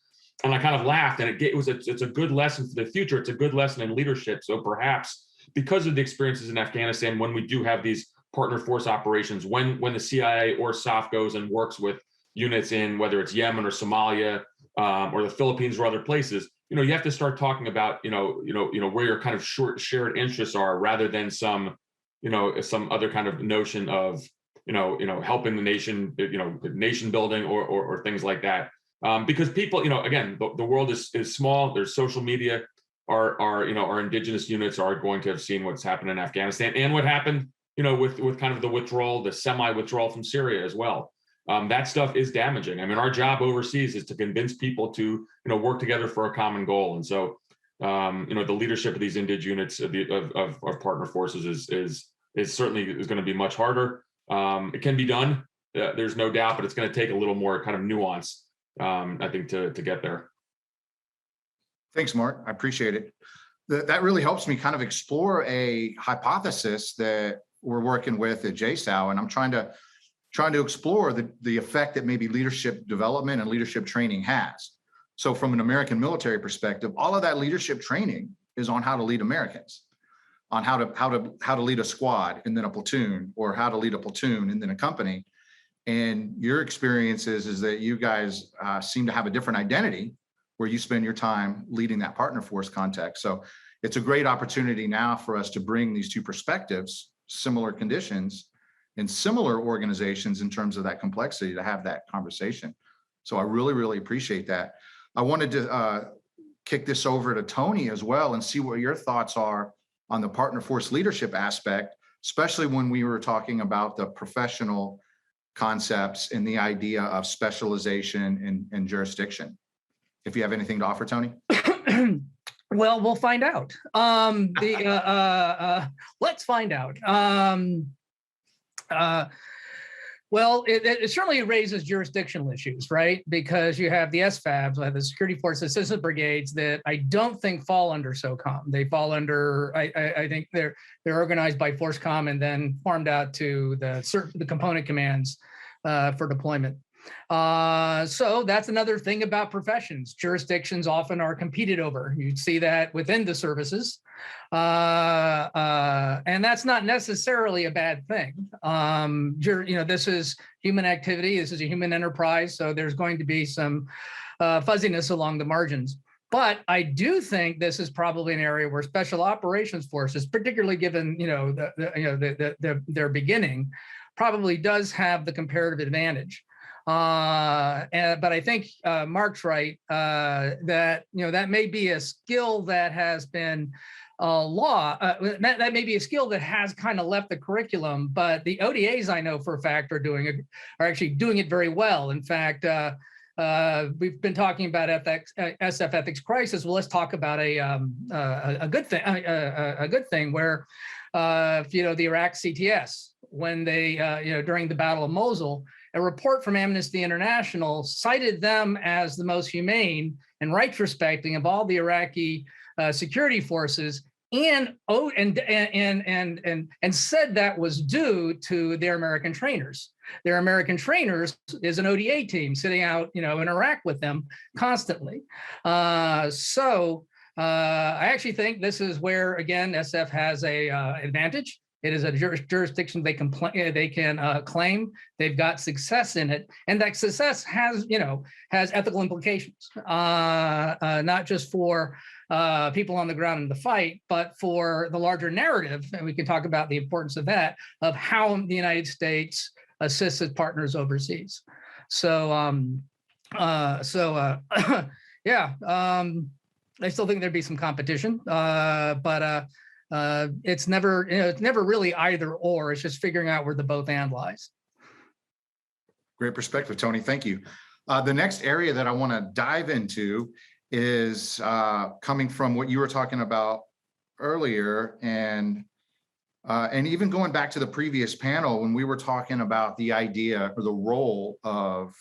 And I kind of laughed, and it's a good lesson for the future. It's a good lesson in leadership. So perhaps because of the experiences in Afghanistan, when we do have these partner force operations, when the CIA or SOF goes and works with units in whether it's Yemen or Somalia or the Philippines or other places, you have to start talking about where your kind of shared interests are, rather than some other kind of notion of helping the nation, nation building or things like that. Because people, again, the world is small. There's social media. Our indigenous units are going to have seen what's happened in Afghanistan and what happened with kind of the withdrawal, the semi-withdrawal from Syria as well. That stuff is damaging. I mean, our job overseas is to convince people to, work together for a common goal. And so, the leadership of these indig units of partner forces is certainly going to be much harder. It can be done. There's no doubt, but it's going to take a little more kind of nuance, I think, to get there. Thanks, Marc. I appreciate it. That really helps me kind of explore a hypothesis that we're working with at JSOU, and I'm trying to explore the effect that maybe leadership development and leadership training has. So from an American military perspective, all of that leadership training is on how to lead Americans, on how to lead a squad and then a platoon, or how to lead a platoon and then a company. And your experience is that you guys seem to have a different identity where you spend your time leading that partner force context. So it's a great opportunity now for us to bring these two perspectives, similar conditions in similar organizations in terms of that complexity, to have that conversation. So I really, really appreciate that. I wanted to kick this over to Tony as well and see what your thoughts are on the partner force leadership aspect, especially when we were talking about the professional concepts and the idea of specialization and jurisdiction. If you have anything to offer, Tony? Well, we'll find out. Let's find out. Well, it certainly raises jurisdictional issues, right? Because you have the SFABs, the Security Force Assistance Brigades, that I don't think fall under SOCOM. They fall under, I think they're organized by FORCECOM and then farmed out to the component commands for deployment. So that's another thing about professions. Jurisdictions often are competed over. You'd see that within the services. And that's not necessarily a bad thing. This is human activity. This is a human enterprise. So there's going to be some fuzziness along the margins. But I do think this is probably an area where Special Operations Forces, particularly given their beginning, probably does have the comparative advantage. But I think Marc's right that that may be a skill that has been that may be a skill that has kind of left the curriculum. But the ODAs, I know for a fact, are actually doing it very well. In fact, we've been talking about SF ethics crisis. Well, let's talk about a good thing. A good thing where the Iraq CTS, when they during the Battle of Mosul, a report from Amnesty International cited them as the most humane and rights respecting of all the Iraqi security forces, and said that was due to their American trainers. Their American trainers is an ODA team sitting out, in Iraq with them constantly. So I actually think this is where, again, SF has a advantage. It is a jurisdiction they can claim. They've got success in it, and that success has ethical implications, not just for people on the ground in the fight, but for the larger narrative. And we can talk about the importance of that, of how the United States assists its partners overseas. So, yeah, I still think there'd be some competition, but. It's never really either or. It's just figuring out where the both and lies. Great perspective, Tony. Thank you. The next area that I want to dive into is coming from what you were talking about earlier, and even going back to the previous panel when we were talking about the idea or the role of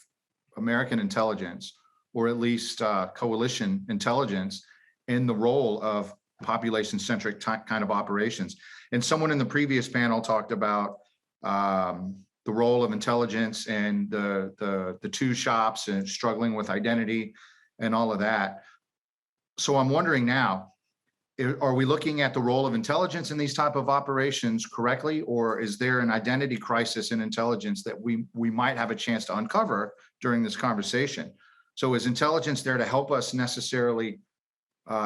American intelligence, or at least coalition intelligence, in the role of population-centric kind of operations. And someone in the previous panel talked about the role of intelligence and the two shops and struggling with identity and all of that. So I'm wondering now, are we looking at the role of intelligence in these type of operations correctly, or is there an identity crisis in intelligence that we might have a chance to uncover during this conversation? So is intelligence there to help us necessarily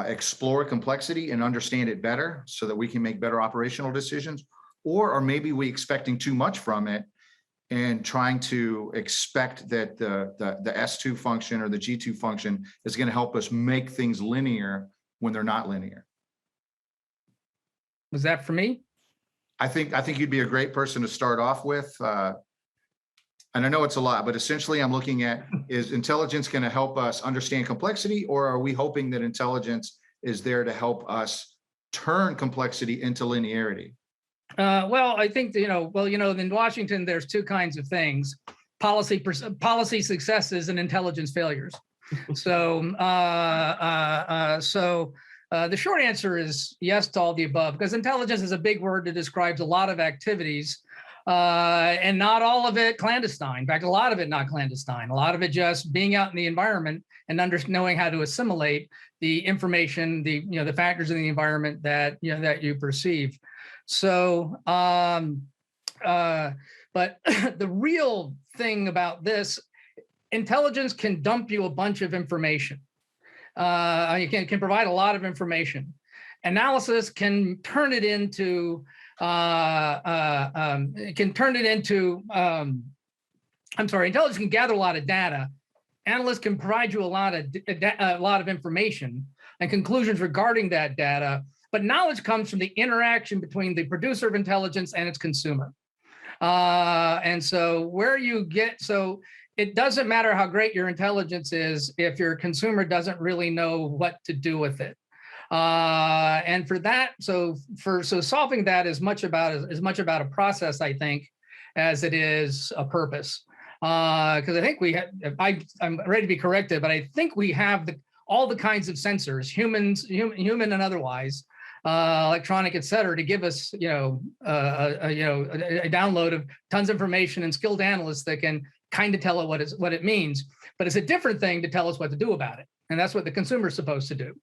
explore complexity and understand it better so that we can make better operational decisions? Or are maybe we expecting too much from it and trying to expect that the S2 function or the G2 function is going to help us make things linear when they're not linear? Was that for me? I think you'd be a great person to start off with. And I know it's a lot, but essentially I'm looking at, is intelligence going to help us understand complexity, or are we hoping that intelligence is there to help us turn complexity into linearity? Well, I think, in Washington, there's two kinds of things: policy successes and intelligence failures. So the short answer is yes to all the above, because intelligence is a big word that describes a lot of activities. And not all of it clandestine. In fact, a lot of it not clandestine. A lot of it just being out in the environment and knowing how to assimilate the information, the factors in the environment that you perceive. So, but the real thing about this, intelligence can dump you a bunch of information. You can provide a lot of information. Analysis can turn it into intelligence can gather a lot of data. Analysts can provide you a lot of information and conclusions regarding that data. but knowledge comes from the interaction between the producer of intelligence and its consumer. And so where you get, so it doesn't matter how great your intelligence is if your consumer doesn't really know what to do with it. And for that, so solving that is much about a process, I think, as it is a purpose. Because I think I'm ready to be corrected, but I think we have all the kinds of sensors, human and otherwise, electronic, et cetera, to give us, a download of tons of information and skilled analysts that can kind of tell it what it means. But it's a different thing to tell us what to do about it. And that's what the consumer is supposed to do.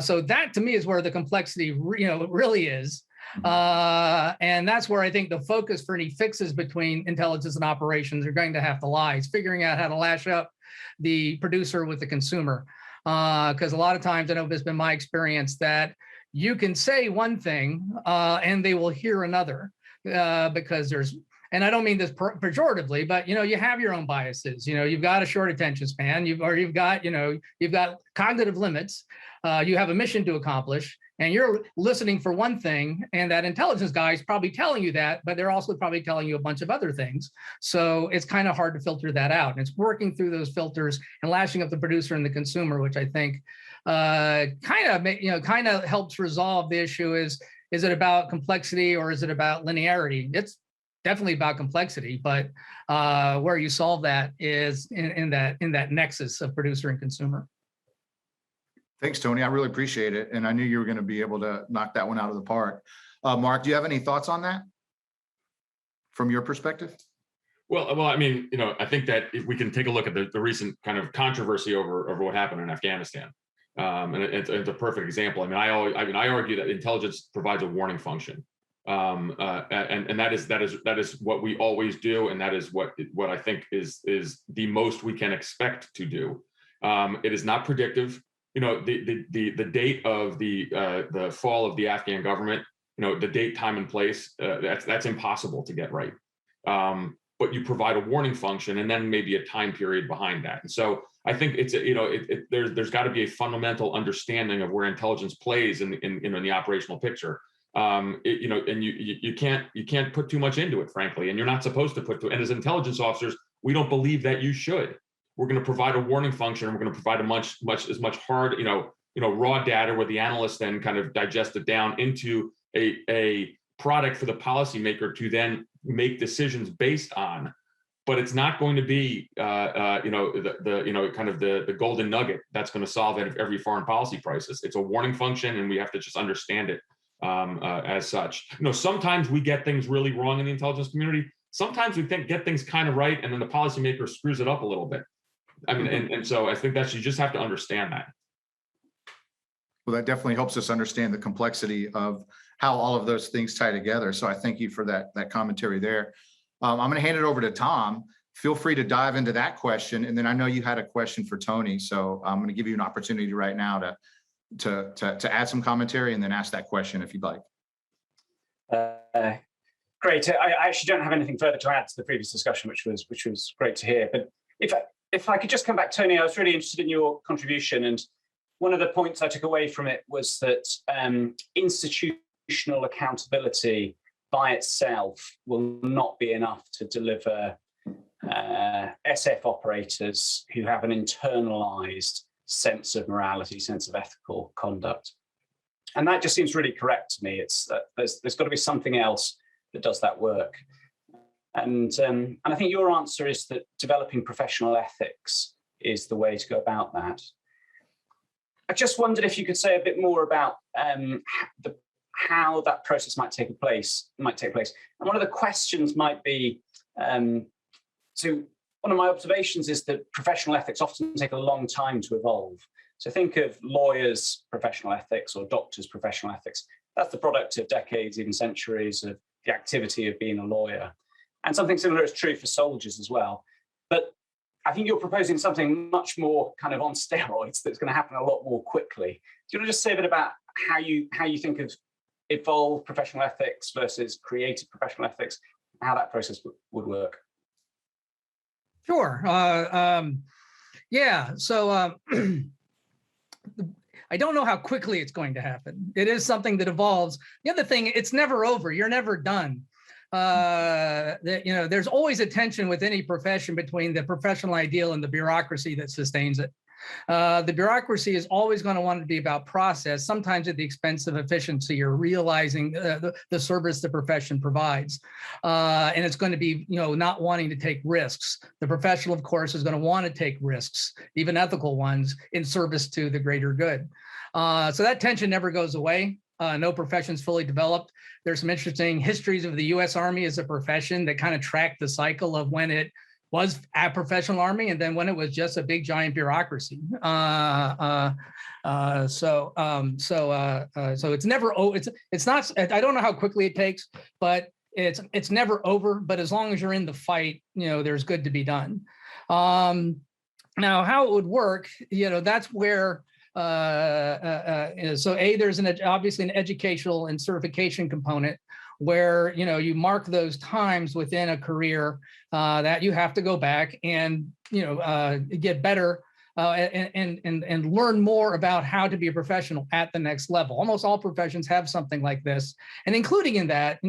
So that to me is where the complexity, really is. And that's where I think the focus for any fixes between intelligence and operations are going to have to lie. It's figuring out how to lash up the producer with the consumer. Because a lot of times, I know this has been my experience, that you can say one thing and they will hear another because there's, and I don't mean this pejoratively, but you have your own biases. You've got a short attention span. You've got cognitive limits. You have a mission to accomplish, and you're listening for one thing, and that intelligence guy is probably telling you that, but they're also probably telling you a bunch of other things. So it's kind of hard to filter that out, and it's working through those filters and lashing up the producer and the consumer, which I think kind of helps resolve the issue. Is it about complexity or is it about linearity? It's definitely about complexity, but where you solve that is in that nexus of producer and consumer. Thanks, Tony. I really appreciate it. And I knew you were going to be able to knock that one out of the park. Marc, do you have any thoughts on that from your perspective? Well, I mean, I think that if we can take a look at the recent kind of controversy over what happened in Afghanistan. And it's a perfect example. I mean, I argue that intelligence provides a warning function. And that is what we always do, and that is what I think is the most we can expect to do. It is not predictive. The date of the fall of the Afghan government, the date, time, and place, that's impossible to get right. But you provide a warning function, and then maybe a time period behind that. And so I think it's there's got to be a fundamental understanding of where intelligence plays in the operational picture. And you can't put too much into it, frankly, and you're not supposed to put to. And as intelligence officers, we don't believe that you should. We're going to provide a warning function, and we're going to provide as much hard, raw data where the analysts then kind of digest it down into a product for the policymaker to then make decisions based on. But it's not going to be, the golden nugget that's going to solve every foreign policy crisis. It's a warning function, and we have to just understand it as such. Sometimes we get things really wrong in the intelligence community. Sometimes we get things kind of right, and then the policymaker screws it up a little bit. I mean, and so I think that you just have to understand that. Well, that definitely helps us understand the complexity of how all of those things tie together. So I thank you for that commentary there. I'm going to hand it over to Tom. Feel free to dive into that question, and then I know you had a question for Tony, so I'm going to give you an opportunity right now to add some commentary and then ask that question if you'd like. Great. I actually don't have anything further to add to the previous discussion, which was great to hear. But if I could just come back, Tony, I was really interested in your contribution, and one of the points I took away from it was that institutional accountability by itself will not be enough to deliver SF operators who have an internalized sense of morality, sense of ethical conduct. And that just seems really correct to me. It's that there's got to be something else that does that work. And I think your answer is that developing professional ethics is the way to go about that. I just wondered if you could say a bit more about how that process might take place. And one of the questions might be, so one of my observations is that professional ethics often take a long time to evolve. So think of lawyers' professional ethics or doctors' professional ethics. That's the product of decades, even centuries of the activity of being a lawyer. And something similar is true for soldiers as well. But I think you're proposing something much more kind of on steroids that's going to happen a lot more quickly. Do you want to just say a bit about how you think of evolved professional ethics versus creative professional ethics, how that process would work? Sure. Yeah. So I don't know how quickly it's going to happen. It is something that evolves. The other thing, it's never over. You're never done. There's always a tension with any profession between the professional ideal and the bureaucracy that sustains it. The bureaucracy is always going to want to be about process, sometimes at the expense of efficiency or realizing the service the profession provides. And it's going to be, not wanting to take risks. The professional, of course, is going to want to take risks, even ethical ones, in service to the greater good. So that tension never goes away. No profession is fully developed. There's some interesting histories of the U.S. Army as a profession that kind of track the cycle of when it was a professional army and then when it was just a big giant bureaucracy. So it's never. It's not. I don't know how quickly it takes, but it's never over. But as long as you're in the fight, there's good to be done. Now, how it would work, that's where. So there's obviously an educational and certification component where you mark those times within a career that you have to go back and get better and learn more about how to be a professional at the next level. Almost all professions have something like this, and including in that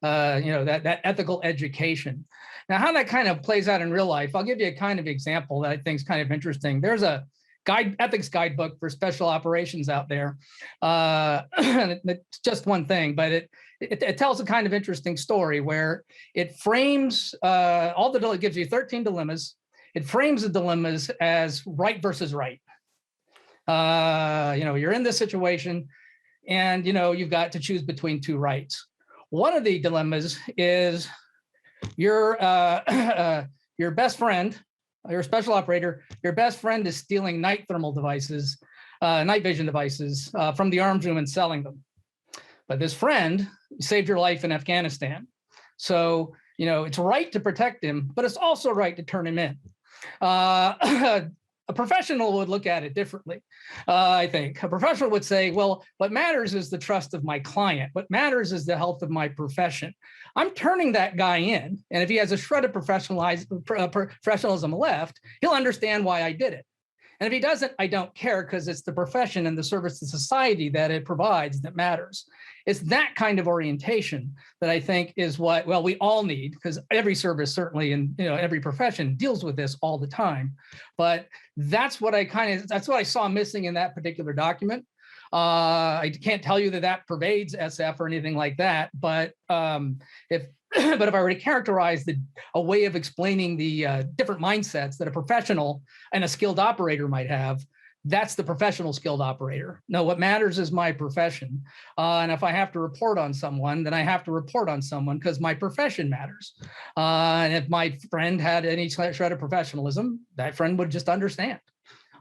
that ethical education. Now, how that kind of plays out in real life, I'll give you a kind of example that I think is kind of interesting. There's a ethics guidebook for special operations out there. It's just one thing, but it tells a kind of interesting story where it frames it gives you 13 dilemmas. It frames the dilemmas as right versus right. You're in this situation and you've got to choose between two rights. One of the dilemmas is your best friend, you're a special operator, your best friend is stealing night vision devices from the arms room and selling them. But this friend saved your life in Afghanistan. So, it's right to protect him, but it's also right to turn him in. A professional would look at it differently, I think. A professional would say, well, what matters is the trust of my client. What matters is the health of my profession. I'm turning that guy in, and if he has a shred of professionalism left, he'll understand why I did it. And if he doesn't, I don't care, because it's the profession and the service to society that it provides that matters. It's that kind of orientation that I think is what, we all need, because every service, certainly in every profession, deals with this all the time. But that's what that's what I saw missing in that particular document. I can't tell you that pervades SF or anything like that, but if I were to characterize a way of explaining the different mindsets that a professional and a skilled operator might have, that's the professional skilled operator. No, what matters is my profession. And if I have to report on someone, then I have to report on someone because my profession matters. And if my friend had any shred of professionalism, that friend would just understand.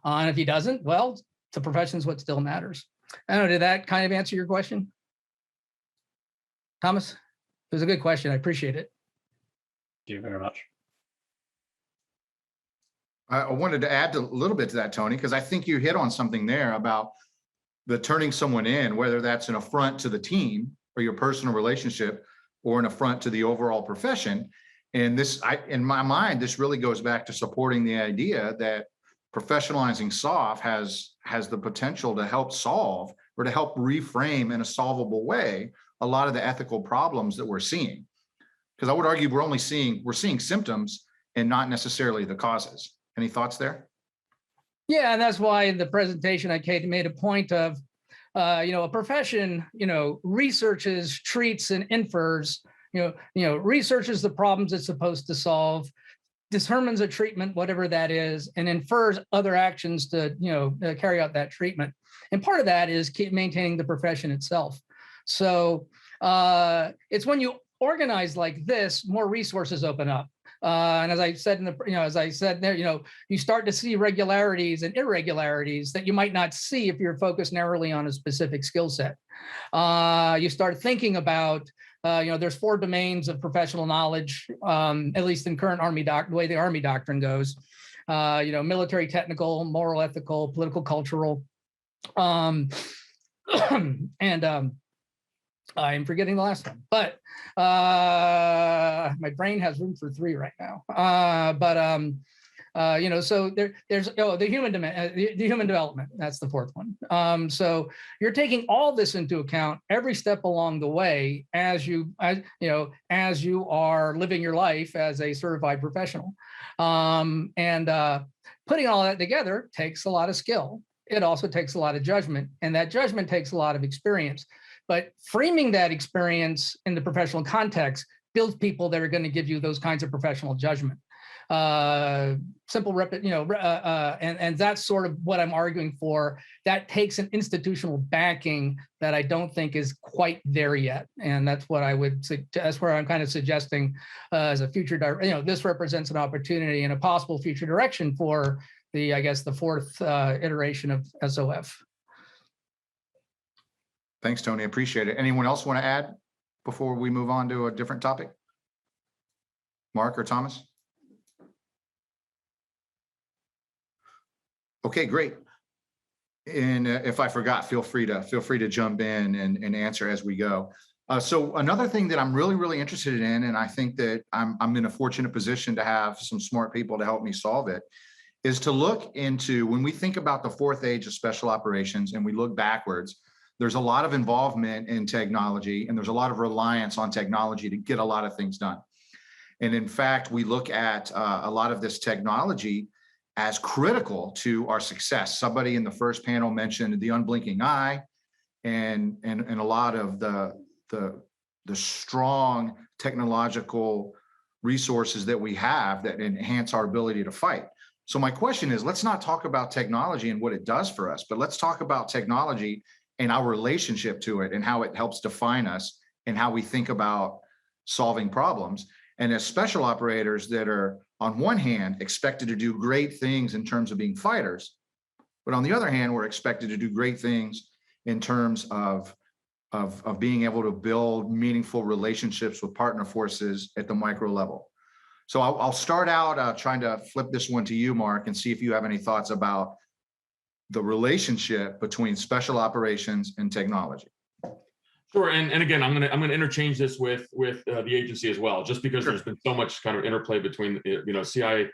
And if he doesn't, well, the profession is what still matters. I don't know, did that kind of answer your question? Thomas? It was a good question. I appreciate it. Thank you very much. I wanted to add a little bit to that, Tony, because I think you hit on something there about the turning someone in, whether that's an affront to the team or your personal relationship or an affront to the overall profession. And this, in my mind, this really goes back to supporting the idea that professionalizing SOF has the potential to help solve or to help reframe in a solvable way a lot of the ethical problems that we're seeing. Because I would argue we're seeing symptoms and not necessarily the causes. Any thoughts there? Yeah, and that's why in the presentation I made a point of, a profession, researches, treats, and infers. Researches the problems it's supposed to solve, determines a treatment, whatever that is, and infers other actions to, carry out that treatment. And part of that is keep maintaining the profession itself. So it's when you organize like this, more resources open up. And as I said you start to see regularities and irregularities that you might not see if you're focused narrowly on a specific skill set. You start thinking about, there's 4 domains of professional knowledge, at least in current Army the way the Army doctrine goes. Military, technical, moral, ethical, political, cultural, and I'm forgetting the last one, but my brain has room for 3 right now. So there's the human development. That's the fourth one. So you're taking all this into account every step along the way as you are living your life as a certified professional, and putting all that together takes a lot of skill. It also takes a lot of judgment, and that judgment takes a lot of experience. But framing that experience in the professional context builds people that are going to give you those kinds of professional judgment. And that's sort of what I'm arguing for. That takes an institutional backing that I don't think is quite there yet, and that's what I would. That's where I'm kind of suggesting as a future. This represents an opportunity and a possible future direction for the fourth iteration of SOF. Thanks, Tony. Appreciate it. Anyone else want to add before we move on to a different topic? Mark or Thomas? Okay, great. And if I forgot, feel free to jump in and answer as we go. So another thing that I'm really interested in, and I think that I'm in a fortunate position to have some smart people to help me solve it, is to look into, when we think about the fourth age of special operations and we look backwards, there's a lot of involvement in technology and there's a lot of reliance on technology to get a lot of things done. And in fact, we look at a lot of this technology as critical to our success. Somebody in the first panel mentioned the unblinking eye and a lot of the strong technological resources that we have that enhance our ability to fight. So my question is, let's not talk about technology and what it does for us, but let's talk about technology and our relationship to it and how it helps define us and how we think about solving problems. And as special operators that are, on one hand, expected to do great things in terms of being fighters, but on the other hand, we're expected to do great things in terms of being able to build meaningful relationships with partner forces at the micro level. So I'll start out trying to flip this one to you, Mark, and see if you have any thoughts about the relationship between special operations and technology. Sure, and again, I'm gonna interchange this with the agency as well, just because there's been so much kind of interplay between CIA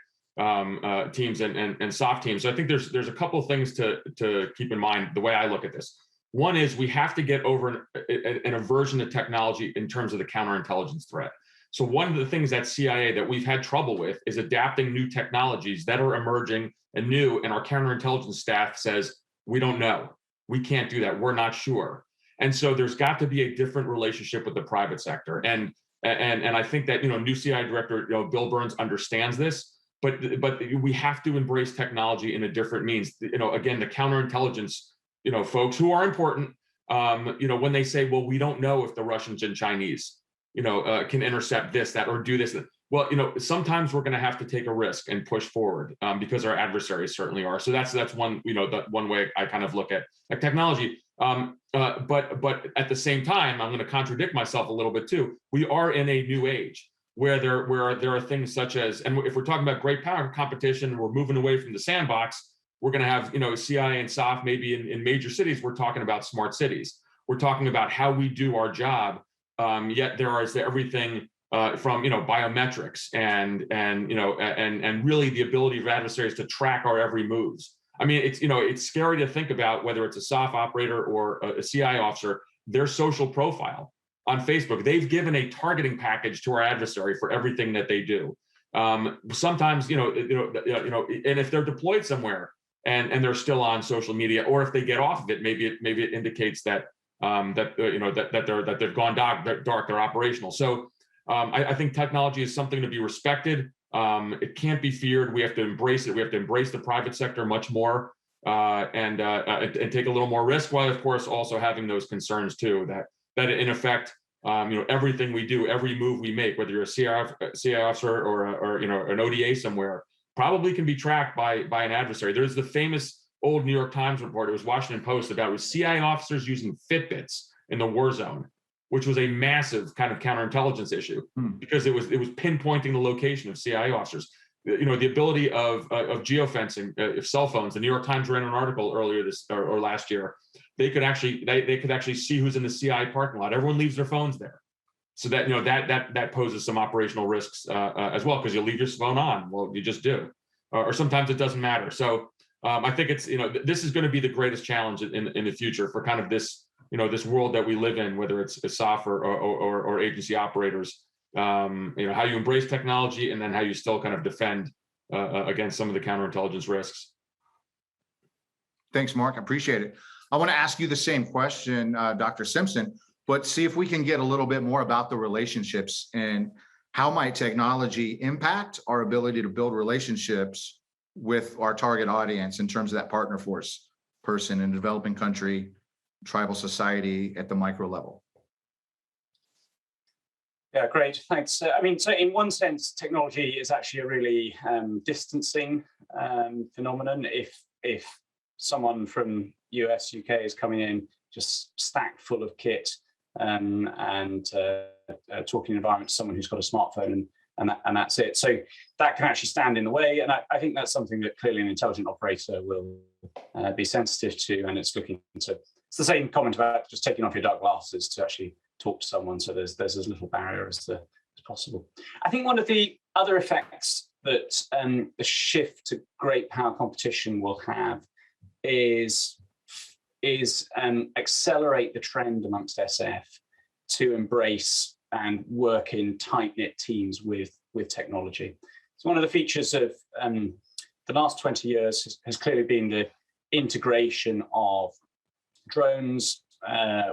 teams and SOF teams. So I think there's a couple of things to keep in mind the way I look at this. One is we have to get over an aversion to technology in terms of the counterintelligence threat. So one of the things at CIA that we've had trouble with is adapting new technologies that are emerging and new, and our counterintelligence staff says, we don't know, we can't do that, we're not sure. And so there's got to be a different relationship with the private sector. And I think that, new CIA director, Bill Burns understands this, but we have to embrace technology in a different means. Again, the counterintelligence, folks who are important, when they say, well, we don't know if the Russians and Chinese, can intercept this, that, or do this. Well, sometimes we're going to have to take a risk and push forward because our adversaries certainly are. So that's one, that one way I kind of look at technology. But at the same time, I'm going to contradict myself a little bit too. We are in a new age where there are things such as, and if we're talking about great power competition, we're moving away from the sandbox. We're going to have, CIA and SOF maybe in major cities. We're talking about smart cities. We're talking about how we do our job. Yet there is everything from biometrics and really the ability of adversaries to track our every moves. I mean, it's scary to think about whether it's a SOF operator or a CI officer, their social profile on Facebook. They've given a targeting package to our adversary for everything that they do. Sometimes, and if they're deployed somewhere and they're still on social media, or if they get off of it, maybe it indicates that that they've gone dark, they're operational. So I think technology is something to be respected. It can't be feared. We have to embrace it. We have to embrace the private sector much more and take a little more risk, while of course also having those concerns too, that in effect, everything we do, every move we make, whether you're a CI officer or an ODA somewhere, probably can be tracked by an adversary. There's the famous old New York Times report, it was Washington Post, about CIA officers using Fitbits in the war zone, which was a massive kind of counterintelligence issue because it was pinpointing the location of CIA officers. The ability of geofencing, if cell phones. The New York Times ran an article earlier this or last year. They could actually see who's in the CIA parking lot. Everyone leaves their phones there, so that that poses some operational risks as well, because you leave your phone on. Well, you just do. or sometimes it doesn't matter. So I think it's, this is going to be the greatest challenge in the future for kind of this, this world that we live in, whether it's SOF or agency operators, how you embrace technology and then how you still kind of defend against some of the counterintelligence risks. Thanks, Mark. I appreciate it. I want to ask you the same question, Dr. Simpson, but see if we can get a little bit more about the relationships and how might technology impact our ability to build relationships with our target audience in terms of that partner force person in a developing country, tribal society at the micro level. Yeah, great, thanks. I mean, so in one sense, technology is actually a really distancing phenomenon. If someone from US, UK is coming in just stacked full of kit and talking environment to someone who's got a smartphone and that's it. So that can actually stand in the way. And I think that's something that clearly an intelligent operator will be sensitive to. And it's looking to, it's the same comment about just taking off your dark glasses to actually talk to someone. So there's as little barrier as possible. I think one of the other effects that the shift to great power competition will have is accelerate the trend amongst SF to embrace and work in tight-knit teams with technology. So one of the features of the last 20 years has clearly been the integration of drones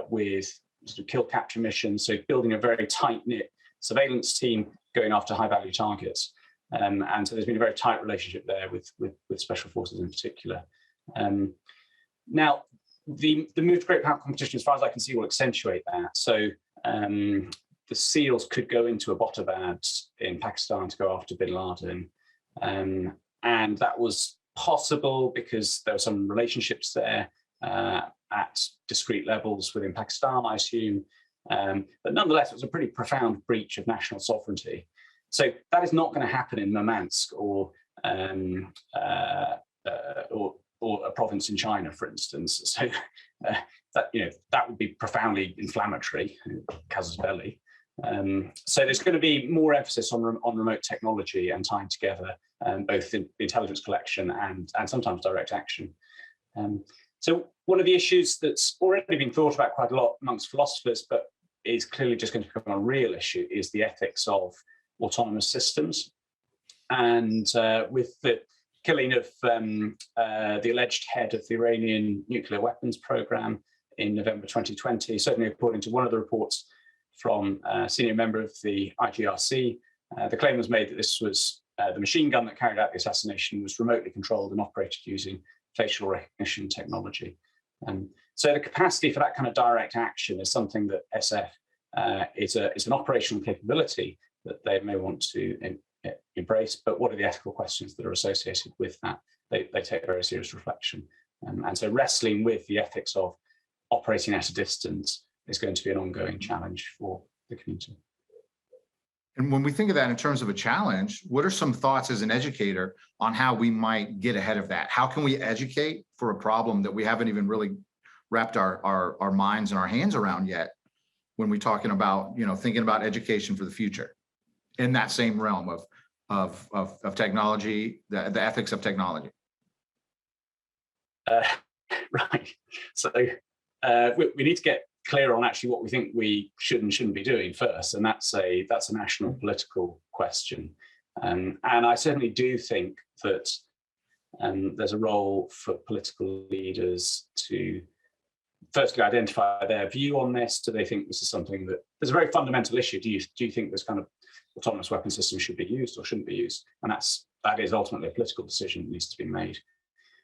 with sort of kill capture missions, so building a very tight-knit surveillance team going after high-value targets. And so there's been a very tight relationship there with special forces in particular. Now, the move to great power competition, as far as I can see, will accentuate that. So the SEALs could go into Abbottabad in Pakistan to go after bin Laden. And that was possible because there were some relationships there at discrete levels within Pakistan, I assume. But nonetheless, it was a pretty profound breach of national sovereignty. So that is not going to happen in Murmansk or a province in China, for instance. So that would be profoundly inflammatory, casus belli. So there's going to be more emphasis on remote technology and tying together both the intelligence collection and sometimes direct action. So one of the issues that's already been thought about quite a lot amongst philosophers, but is clearly just going to become a real issue, is the ethics of autonomous systems. And with the killing of the alleged head of the Iranian nuclear weapons program in November 2020, certainly according to one of the reports from a senior member of the IGRC, the claim was made that this was the machine gun that carried out the assassination was remotely controlled and operated using facial recognition technology. So the capacity for that kind of direct action is something that SF is an operational capability that they may want to embrace, but what are the ethical questions that are associated with that? They take very serious reflection. And so wrestling with the ethics of operating at a distance is going to be an ongoing challenge for the community. And when we think of that in terms of a challenge, what are some thoughts as an educator on how we might get ahead of that? How can we educate for a problem that we haven't even really wrapped our minds and our hands around yet when we're talking about, thinking about education for the future in that same realm of technology, the ethics of technology? Right. So we need to get clear on actually what we think we should and shouldn't be doing first, and that's a national political question. And I certainly do think that there's a role for political leaders to firstly identify their view on this. Do they think this is something that there's a very fundamental issue? Do you think this kind of autonomous weapon system should be used or shouldn't be used? And that is ultimately a political decision that needs to be made.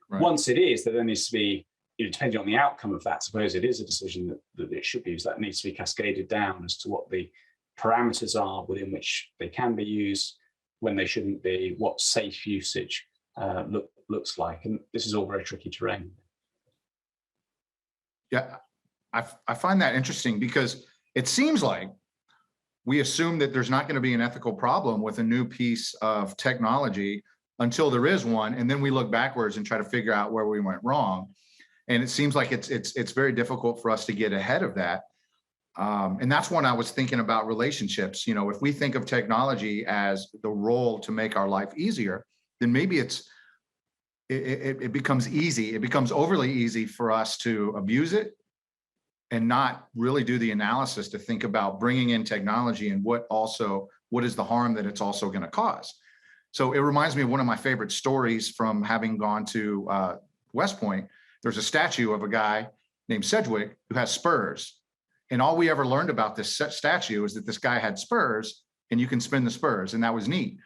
Right. Once it is, there needs to be, depending on the outcome of that, suppose it is a decision that it should be used, that needs to be cascaded down as to what the parameters are within which they can be used, when they shouldn't be, what safe usage looks like. And this is all very tricky terrain. Yeah, I find that interesting because it seems like we assume that there's not going to be an ethical problem with a new piece of technology until there is one, and then we look backwards and try to figure out where we went wrong. And it seems like it's very difficult for us to get ahead of that. And that's when I was thinking about relationships. If we think of technology as the role to make our life easier, then maybe it becomes easy. It becomes overly easy for us to abuse it and not really do the analysis to think about bringing in technology and what is the harm that it's also going to cause. So it reminds me of one of my favorite stories from having gone to West Point. There's a statue of a guy named Sedgwick who has spurs. And all we ever learned about this statue is that this guy had spurs and you can spin the spurs, and that was neat.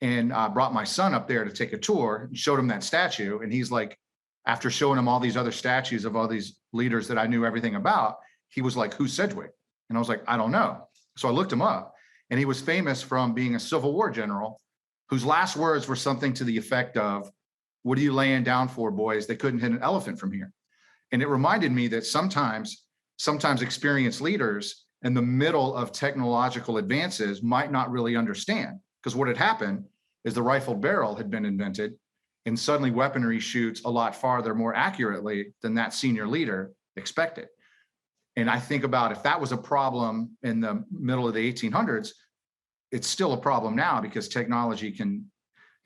And I brought my son up there to take a tour and showed him that statue. And he's like, after showing him all these other statues of all these leaders that I knew everything about, he was like, who's Sedgwick? And I was like, I don't know. So I looked him up, and he was famous from being a Civil War general whose last words were something to the effect of, what are you laying down for, boys? They couldn't hit an elephant from here. And it reminded me that sometimes experienced leaders in the middle of technological advances might not really understand, because what had happened is the rifled barrel had been invented, and suddenly weaponry shoots a lot farther, more accurately than that senior leader expected. And I think about if that was a problem in the middle of the 1800s, it's still a problem now, because technology can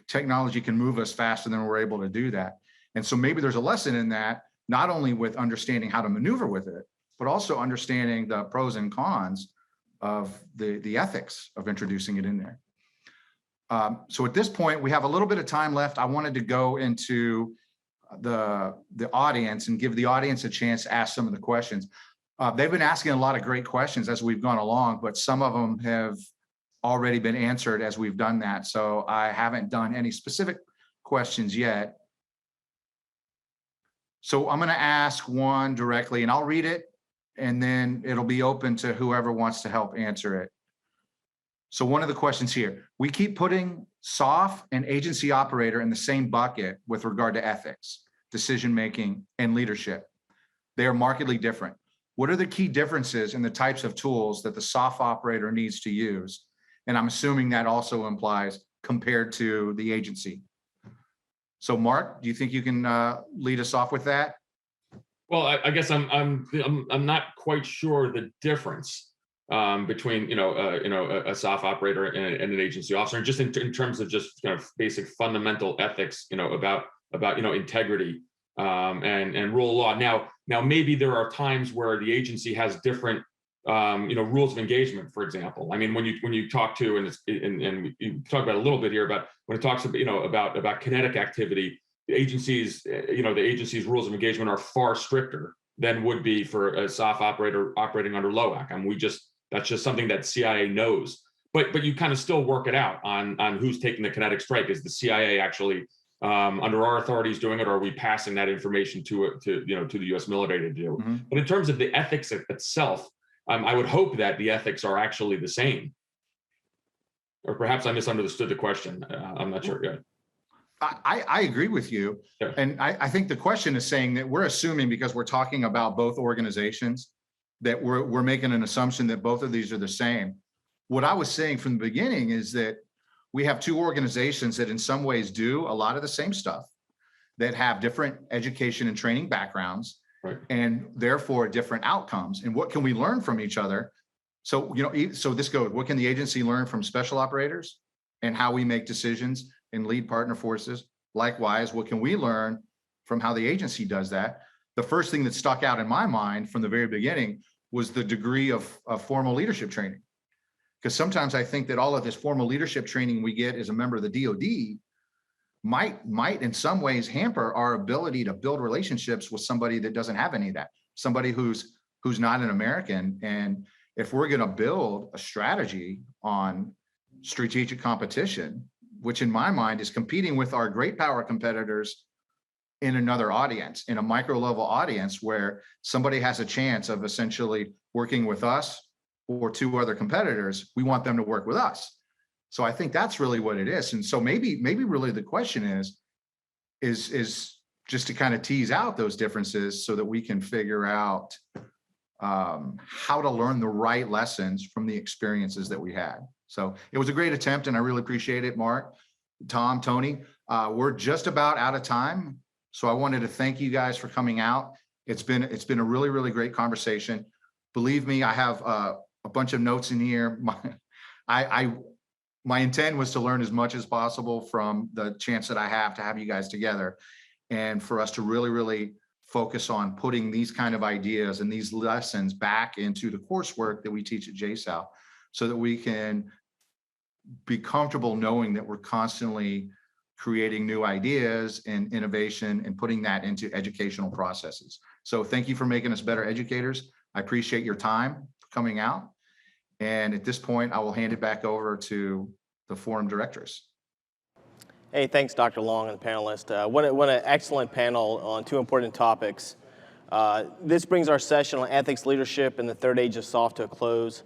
move us faster than we're able to do that. And so maybe there's a lesson in that, not only with understanding how to maneuver with it, but also understanding the pros and cons of the ethics of introducing it in there. So at this point, we have a little bit of time left. I wanted to go into the audience and give the audience a chance to ask some of the questions. They've been asking a lot of great questions as we've gone along, but some of them have already been answered as we've done that. So I haven't done any specific questions yet. So I'm going to ask one directly, and I'll read it, and then it'll be open to whoever wants to help answer it. So one of the questions here, we keep putting SOF and agency operator in the same bucket with regard to ethics, decision-making, and leadership. They are markedly different. What are the key differences in the types of tools that the SOF operator needs to use? And I'm assuming that also implies compared to the agency. So Marc, do you think you can lead us off with that? Well, I guess I'm not quite sure the difference between a SOF operator and an agency officer, just in terms of just kind of basic fundamental ethics, about integrity and rule of law. Now maybe there are times where the agency has different rules of engagement, for example. I mean, when you talk to, and you talk about a little bit here about when it talks about about kinetic activity, the agency's rules of engagement are far stricter than would be for a SOF operator operating under LOAC. I mean, that's just something that CIA knows. But you kind of still work it out on who's taking the kinetic strike. Is the CIA actually under our authorities doing it, or are we passing that information to the U.S. military to do? Mm-hmm. But in terms of the ethics itself, I would hope that the ethics are actually the same. Or perhaps I misunderstood the question. I'm not sure yet. I agree with you. Yeah. And I think the question is saying that we're assuming, because we're talking about both organizations, that we're making an assumption that both of these are the same. What I was saying from the beginning is that we have two organizations that in some ways do a lot of the same stuff, that have different education and training backgrounds, right, and therefore different outcomes. And what can we learn from each other? So, so this goes, what can the agency learn from special operators and how we make decisions and lead partner forces? Likewise, what can we learn from how the agency does that? The first thing that stuck out in my mind from the very beginning was the degree of formal leadership training. Because sometimes I think that all of this formal leadership training we get as a member of the DoD might in some ways hamper our ability to build relationships with somebody that doesn't have any of that, somebody who's not an American. And if we're going to build a strategy on strategic competition, which in my mind is competing with our great power competitors in another audience, in a micro level audience where somebody has a chance of essentially working with us or two other competitors, we want them to work with us. So I think that's really what it is. And so maybe really the question is just to kind of tease out those differences so that we can figure out how to learn the right lessons from the experiences that we had. So it was a great attempt, and I really appreciate it, Marc, Tom, Tony. We're just about out of time. So I wanted to thank you guys for coming out. It's been a really, really great conversation. Believe me, I have a bunch of notes in here. my intent was to learn as much as possible from the chance that I have to have you guys together, and for us to really, really focus on putting these kind of ideas and these lessons back into the coursework that we teach at JSOU, so that we can be comfortable knowing that we're constantly creating new ideas and innovation and putting that into educational processes. So thank you for making us better educators. I appreciate your time coming out. And at this point, I will hand it back over to the forum directors. Hey, thanks, Dr. Long and the panelists. What an excellent panel on two important topics. This brings our session on ethics leadership in the third age of SOF to a close.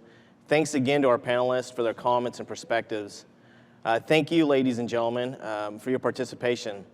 Thanks again to our panelists for their comments and perspectives. Thank you, ladies and gentlemen, for your participation.